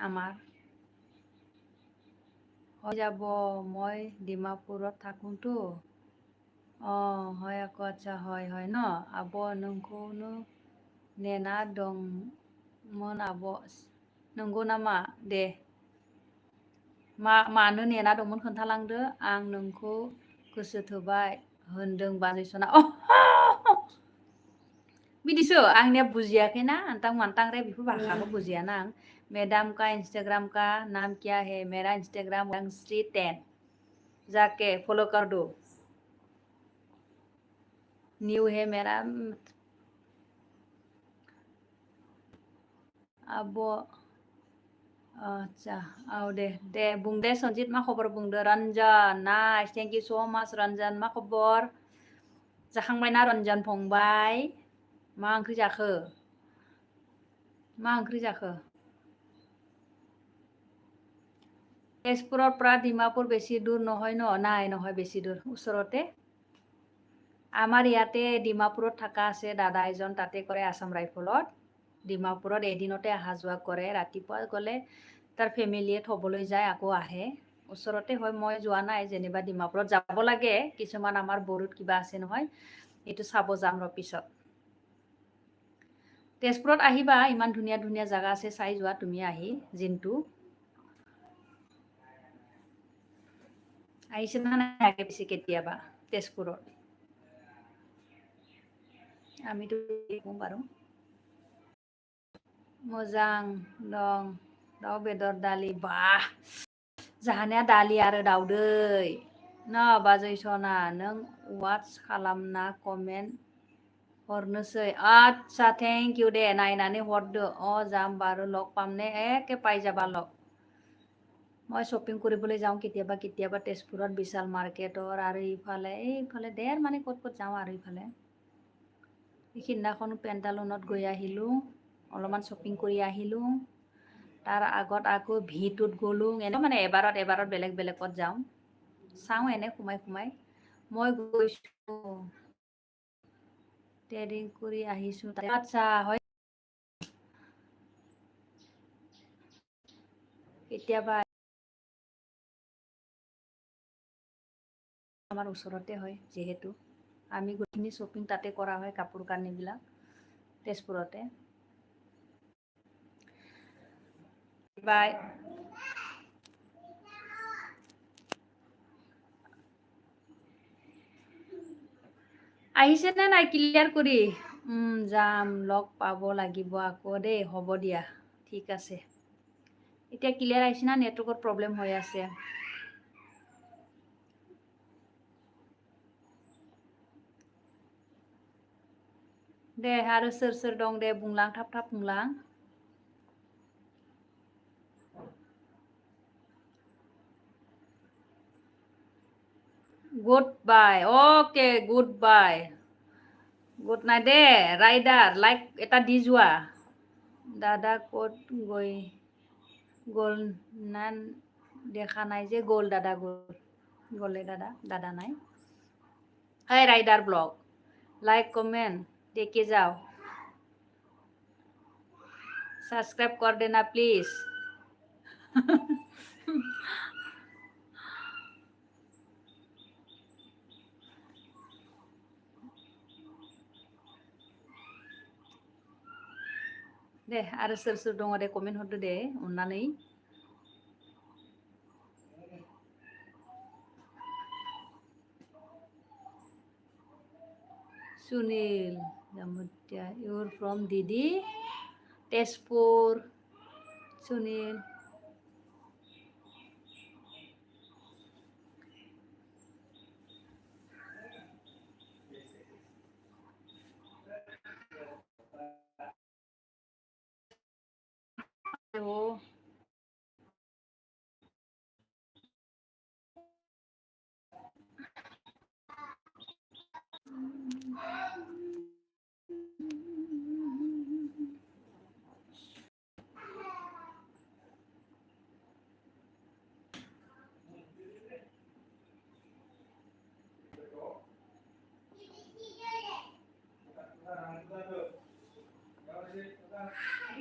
আমাৰ। হৈ যাব, মই ডিমাপুৰত থাকোঁতো। হয় আকৌ, আচ্ছা, হয় ন? आब' नोंखौनो नेना दंमोन आब'। नंगौ नामा? दे मानो नेना दंमोन खोन्थालांदो। आं नोंखौ गोसो थोबाय होनदों बाजै सना। बिदिसो, आंनिया बुजियाखैना, मानतांरे बेफोर भाषाखौ बुजियाना आं। मैडम का इंस्टाग्राम का नाम क्या है? मेरा इंस्टाग्राम श्री10, जाके फॉलो कर दो। न्यू है मेरा। आब' आच्छा, औ दे बुं दे सन्जित, मा खबर बुंदो। रन्जन, नाइस, थेंक इउ स' माच रन्जन। मा खबर? जाखांबायना रन्जन फंबाय? मा ओंख्रि जाखो? তেজপুৰৰ পৰা ডিমাপুৰ বেছি দূৰ নহয় ন? নাই নহয়, বেছি দূৰ, ওচৰতে। আমাৰ ইয়াতে ডিমাপুৰত থকা আছে দাদা এজন, তাতে কৰে আছাম ৰাইফলত। ডিমাপুৰত এদিনতে অহা যোৱা কৰে, ৰাতিপুৱা গ'লে তাৰ ফেমিলিয়ে থ'বলৈ যায় আকৌ আহে। ওচৰতে হয়, মই যোৱা নাই যেনিবা ডিমাপুৰত যাব লাগে, কিছুমান আমাৰ বড়োত কিবা আছে নহয়, এইটো চাব যাম ৰ পিছত। তেজপুৰত আহিবা, ইমান ধুনীয়া ধুনীয়া জাগা আছে, চাই যোৱা তুমি আহি জিন্তু। আহিছে না নাই আগে পিছে কেতিয়াবা তেজপুৰত? আমিতো দেখোঁ বাৰু। मोजां दं, दाउ बेदर दालि, बाह जाहानिया दालि आरो दाउदै न बाजै सना, नों वाट्स खालामना कमेन्ट हरनोसै। आच्छा थेंक इउ दे, नायनानै हरदो। जाम बारु लग पाम ने, एके पाइ जाबा लग। মই শ্বপিং কৰিবলৈ যাওঁ কেতিয়াবা কেতিয়াবা তেজপুৰত বিশাল মাৰ্কেটৰ আৰু এইফালে দেৰ মানে ক'ত ক'ত যাওঁ আৰু এইফালে। সিদিনাখন পেণ্টালুনত গৈ আহিলোঁ, অলপমান শ্বপিং কৰি আহিলোঁ। তাৰ আগত আকৌ ভিটোত গ'লোঁ, এনে মানে এবাৰত বেলেগ বেলেগত যাওঁ, চাওঁ এনে সোমাই সোমাই। মই গৈছোঁ ট্ৰেডিং কৰি আহিছোঁ। আচ্ছা হয়, কেতিয়াবা আমাৰ ওচৰতে হয় যিহেতু, আমি গোটেইখিনি শ্বপিং তাতে কৰা হয়, কাপোৰ কানিবিলাক তেজপুৰতে। বাই। আহিছে নে নাই ক্লিয়াৰ কৰি? যাম, লগ পাব লাগিব আকৌ দেই, হ'ব দিয়া, ঠিক আছে। এতিয়া ক্লিয়াৰ আহিছে না নেটৱৰ্কত প্ৰব্লেম হৈ আছে? दे आरो सोर सोर दं दे बुंलां, थाब थाब बुंलां। गुड बाय, ओके गुड बाय, গুড নাইট দে ৰাইডাৰ, লাইক এটা দি যোৱা। দাদা ক'ত গ'ল না দেখা নাই যে? গ'ল দাদা, গ'লে দাদা নাই। Hi rider blog, like comment দেখে যাও, সাবস্ক্রাইব कर देना प्लीज। दे आरो सोर सोर दङ दे कमेन्ट हरदो दे अननानै। Sunil जामुटिया, you're from Didi, Tezpur, Sunil। हो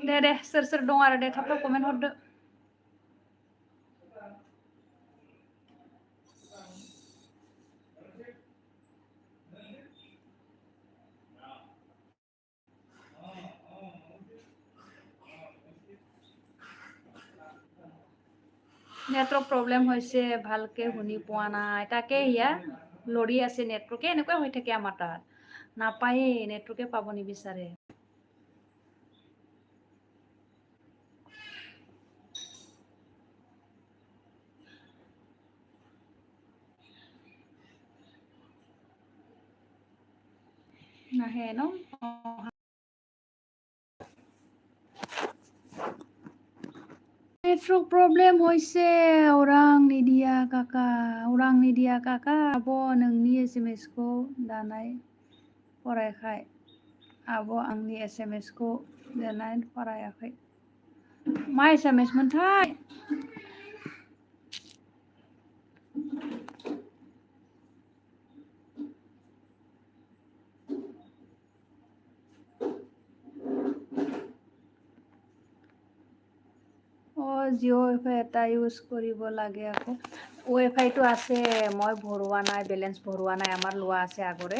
दे सोर सोर दं आरो दे थाब थाब कमेन्ट हरदो। নেটৱৰ্ক প্ৰব্লেম হৈছে, ভালকে শুনি পোৱা নাই, তাকে ইয়া লৰি আছে নেটৱৰ্কে, এনেকুৱা হৈ থাকে আমাৰ তাত, নাপায়েই নেটৱৰ্কে পাব নিবিচাৰে। নাহে ন? नेटवर्क प्रब्लेम होइसे, उरां निदिया काका, आब' नोंनि SMS खौ दानाय फरायखाय, आब' आंनि SMS खौ दानाय फरायाखै। मा SMS मोनथाय? জিঅ' ৱাইফাই এটা ইউজ কৰিব লাগে আকৌ ৱাইফাইটো আছে মই ভৰোৱা নাই বেলেঞ্চ ভৰোৱা নাই আমাৰ লোৱা আছে আগৰে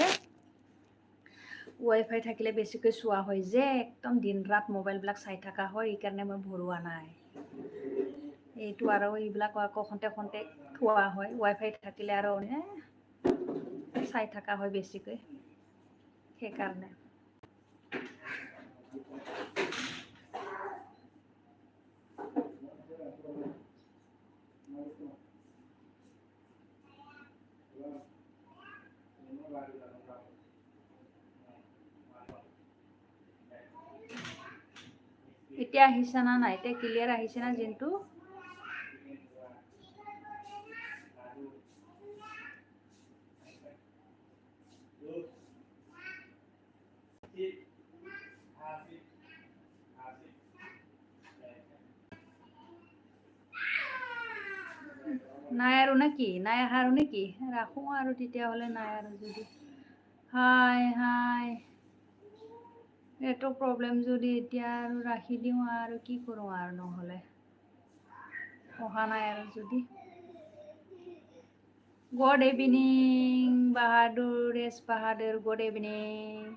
ৱাইফাই থাকিলে বেছিকৈ চোৱা হয় যে একদম দিন ৰাত মোবাইলবিলাক চাই থকা হয় সেইকাৰণে মই ভৰোৱা নাই এইটো আৰু এইবিলাক আকৌ খন্তে খন্তে থোৱা হয় ৱাইফাই থাকিলে আৰু চাই থকা হয় বেছিকৈ সেইকাৰণে এতিয়া আহিছে না নাই এতিয়া ক্লিয়াৰ আহিছে না জিনটো নাই আৰু নেকি নাই আহা আৰু নেকি ৰাখোঁ আৰু তেতিয়াহ'লে নাই আৰু যদি হাই নেটৱৰ্ক প্ৰব্লেম যদি এতিয়া আৰু ৰাখি দিওঁ আৰু কি কৰোঁ আৰু নহ'লে অহা নাই আৰু যদি গুড ইভিনিং বাহাদুৰ এছ বাহাদুৰ গুড ইভিনিং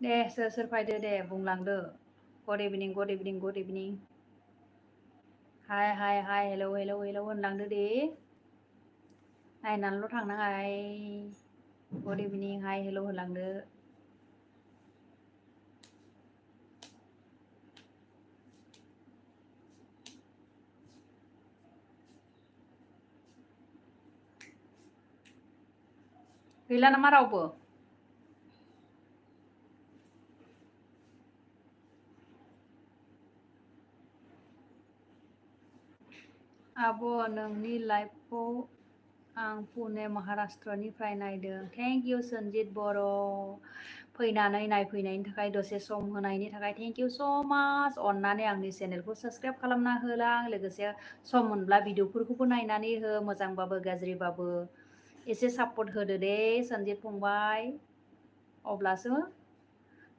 दे सोर फैदो दे बुंलांदो गुड इभिनिं गुड इभिनिं गुड इभिनिं हाय हेलौ होनलांदो दे नायनानैल' थांनाङा गुड इभिनिं हाय हेलौ होनलांदो गैला नामा रावबो आब' नोंनि लाइभखौ आं पुने महाराष्ट्रनिफ्राय नायदों थेंक इउ सनजित बर' फैनानै नायफैनायनि थाखाय दसे सम होनायनि थाखाय थेंक इउ स' माच अननानै आंनि चेनेलखौ साबस्क्राइब खालामना होलां लोगोसे सम मोनब्ला भिडिअफोरखौबो नायनानै हो मोजांबाबो गाज्रिबाबो एसे सापर्ट होदो दे सनजित फंबाय अब्लासो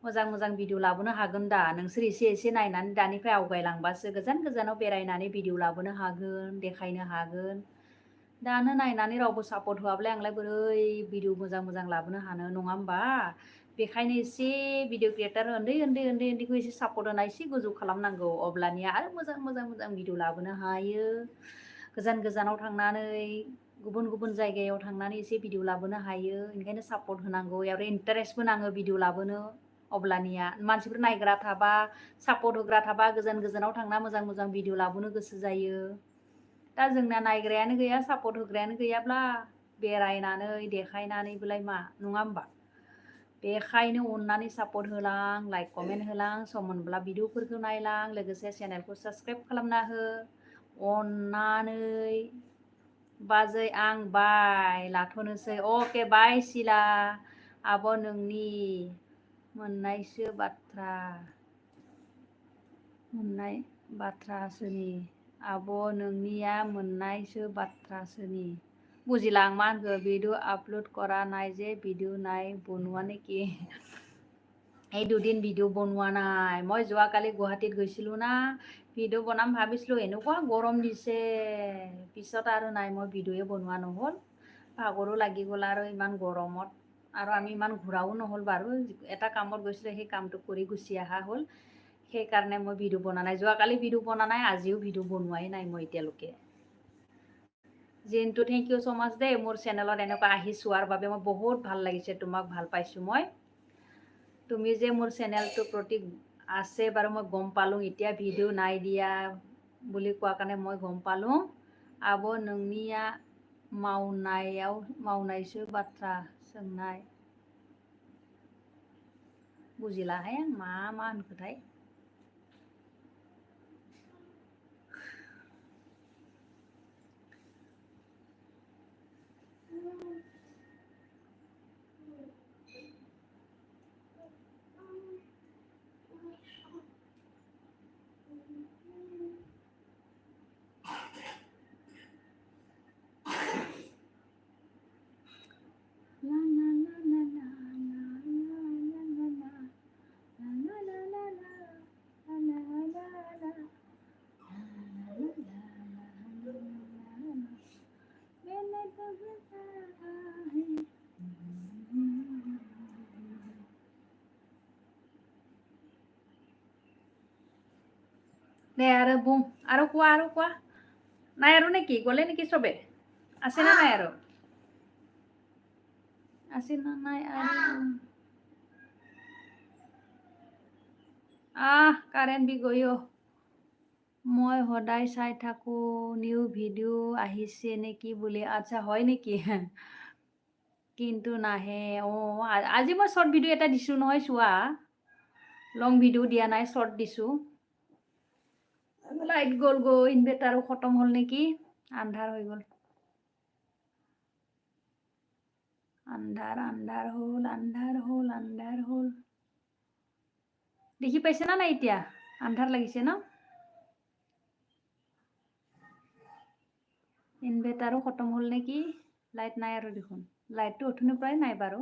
मोजां भिडिअ लाबोनो हागोन दा नोंसोर एसे नायनानै दानिफ्राय आवगायलांबासो गोजानाव बेरायनानै भिडिअ लाबोनो हागोन देखायनो हागोन दानो नायनानै रावबो सापर्ट होआब्ला आंलाय बोरै भिडिअ मोजां लाबोनो हानो नङा होमबा बेखायनो एसे भिडिअ क्रिएटर उन्दैखौ एसे सापर्ट होना एसे गोजौ खालामनांगौ अब्लानिया आरो मोजां भिडिअ लाबोनो हायो गोजानाव थांनानै गुबुन जायगायाव थांनानै एसे भिडिअ लाबोनो हायो ओंखायनो सापर्ट होनांगौ आरो इन्टारेस्टबो नाङो भिडिअ लाबोनो अब्लानिया मानसिफोर नायग्रा थाबा सापर्ट होग्रा थाबा गोजानाव थांना मोजां भिडिअ लाबोनो गोसो जायो दा जोंना नायग्रायानो गैया सापर्ट होग्रायानो गैयाब्ला बेरायनानै देखायनानैबोलाय मा नङा होमबा बेखायनो अननानै सापर्ट होलां लाइक कमेन्ट होलां सम मोनब्ला भिडिअफोरखौ नायलां लोगोसे चेनेलखौ साबस्क्राइब खालामना हो अननानै बाजै आं बाय लाथ'नोसै अके बाय सिला आब' नोंनि मोननाय बाथ्रासोनि आब' नोंनिया मोननायसो बाथ्रासोनि बुजिला आं मा होनखो भिडिअ আপলোড কৰা নাই যে ভিডিঅ' নাই বনোৱা নেকি এই দুদিন ভিডিঅ' বনোৱা নাই মই যোৱাকালি গুৱাহাটীত গৈছিলোঁ না ভিডিঅ' বনাম ভাবিছিলোঁ এনেকুৱা গৰম দিছে পিছত আৰু নাই মই ভিডিঅ'য়ে বনোৱা নহ'ল ভাগৰো লাগি গ'ল আৰু ইমান গৰমত আৰু আমি ইমান ঘূৰাও নহ'ল বাৰু এটা কামত গৈছিলোঁ সেই কামটো কৰি গুচি অহা হ'ল সেইকাৰণে মই ভিডিঅ' বনা নাই যোৱাকালি ভিডিঅ' বনা নাই আজিও ভিডিঅ' বনোৱাই নাই মই এতিয়ালৈকে জিন্তু থেংক ইউ ছ' মাছ দেই মোৰ চেনেলত এনেকুৱা আহি চোৱাৰ বাবে মই বহুত ভাল লাগিছে তোমাক ভাল পাইছোঁ মই তুমি যে মোৰ চেনেলটোৰ প্ৰতি আছে বাৰু মই গম পালোঁ এতিয়া ভিডিঅ' নাই দিয়া বুলি কোৱা কাৰণে মই গম পালোঁ आब' नोंनिया मावनायसो बाथ्रा सोंनाय बुजिलाहाय आं मा होनखोथाय দে আৰু বুম আৰু কোৱা নাই আৰু নেকি গ'লে নেকি চবে আছে না নাই আৰু আছে না নাই আৰু কাৰেণ্ট বি গৈ মই সদায় চাই থাকো নিউ ভিডিঅ' আহিছে নেকি বুলি আচ্ছা হয় নেকি কিন্তু নাহে আজি মই শ্বৰ্ট ভিডিঅ' এটা দিছোঁ নহয় চোৱা লং ভিডিঅ' দিয়া নাই শ্বৰ্ট দিছোঁ লাইট গ'ল ইনভাৰ্টাৰো খতম হ'ল নেকি আন্ধাৰ হৈ গ'ল আন্ধাৰ হ'ল দেখি পাইছে না নাই এতিয়া আন্ধাৰ লাগিছে ন ইনভাৰ্টাৰো খতম হ'ল নেকি লাইট নাই আৰু দেখোন লাইটটো অথনিৰ পৰাই নাই বাৰু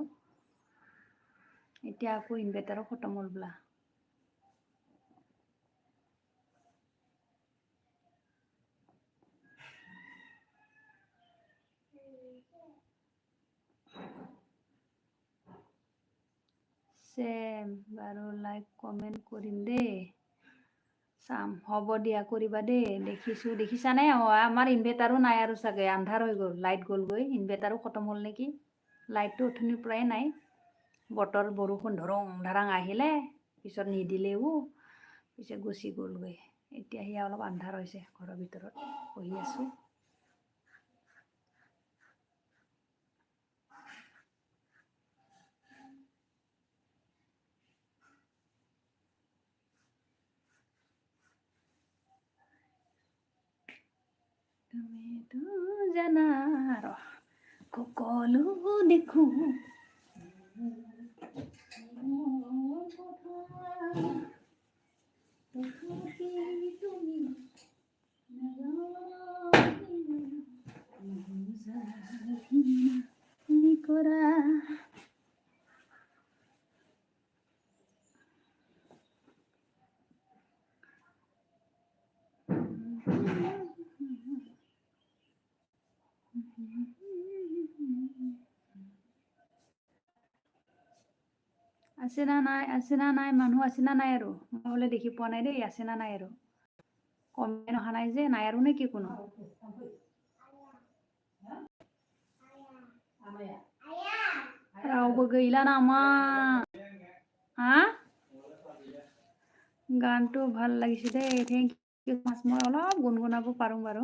এতিয়া আকৌ ইনভাৰ্টাৰো খতম হ'ল বোলা চেম বাৰু লাইক কমেণ্ট কৰিম দেই চাম হ'ব দিয়া কৰিবা দেই দেখিছানে আমাৰ ইনভাৰ্টাৰো নাই আৰু চাগে আন্ধাৰ হৈ গ'ল লাইট গ'লগৈ ইনভাৰ্টাৰো খতম হ'ল নেকি লাইটটো অথনিৰ পৰাই নাই বতৰ বৰষুণ ধৰং ধাৰাং আহিলে পিছত নিদিলেও পিছত গুচি গ'লগৈ এতিয়া সেয়া অলপ আন্ধাৰ হৈছে ঘৰৰ ভিতৰত বহি আছোঁ তুমিতো জানা সকলো দেখো তুমি কৰা আছে না নাই মানুহ আছে না নাই আৰু মই হ'লে দেখি পোৱা নাই দেই আছে না নাই আৰু কমেণ্ট অহা নাই যে নাই আৰু নেকি কোনো रावबो गैला नामा গানটো ভাল লাগিছে দেই থেংক ইউ মই অলপ গুণগুণাব পাৰোঁ বাৰু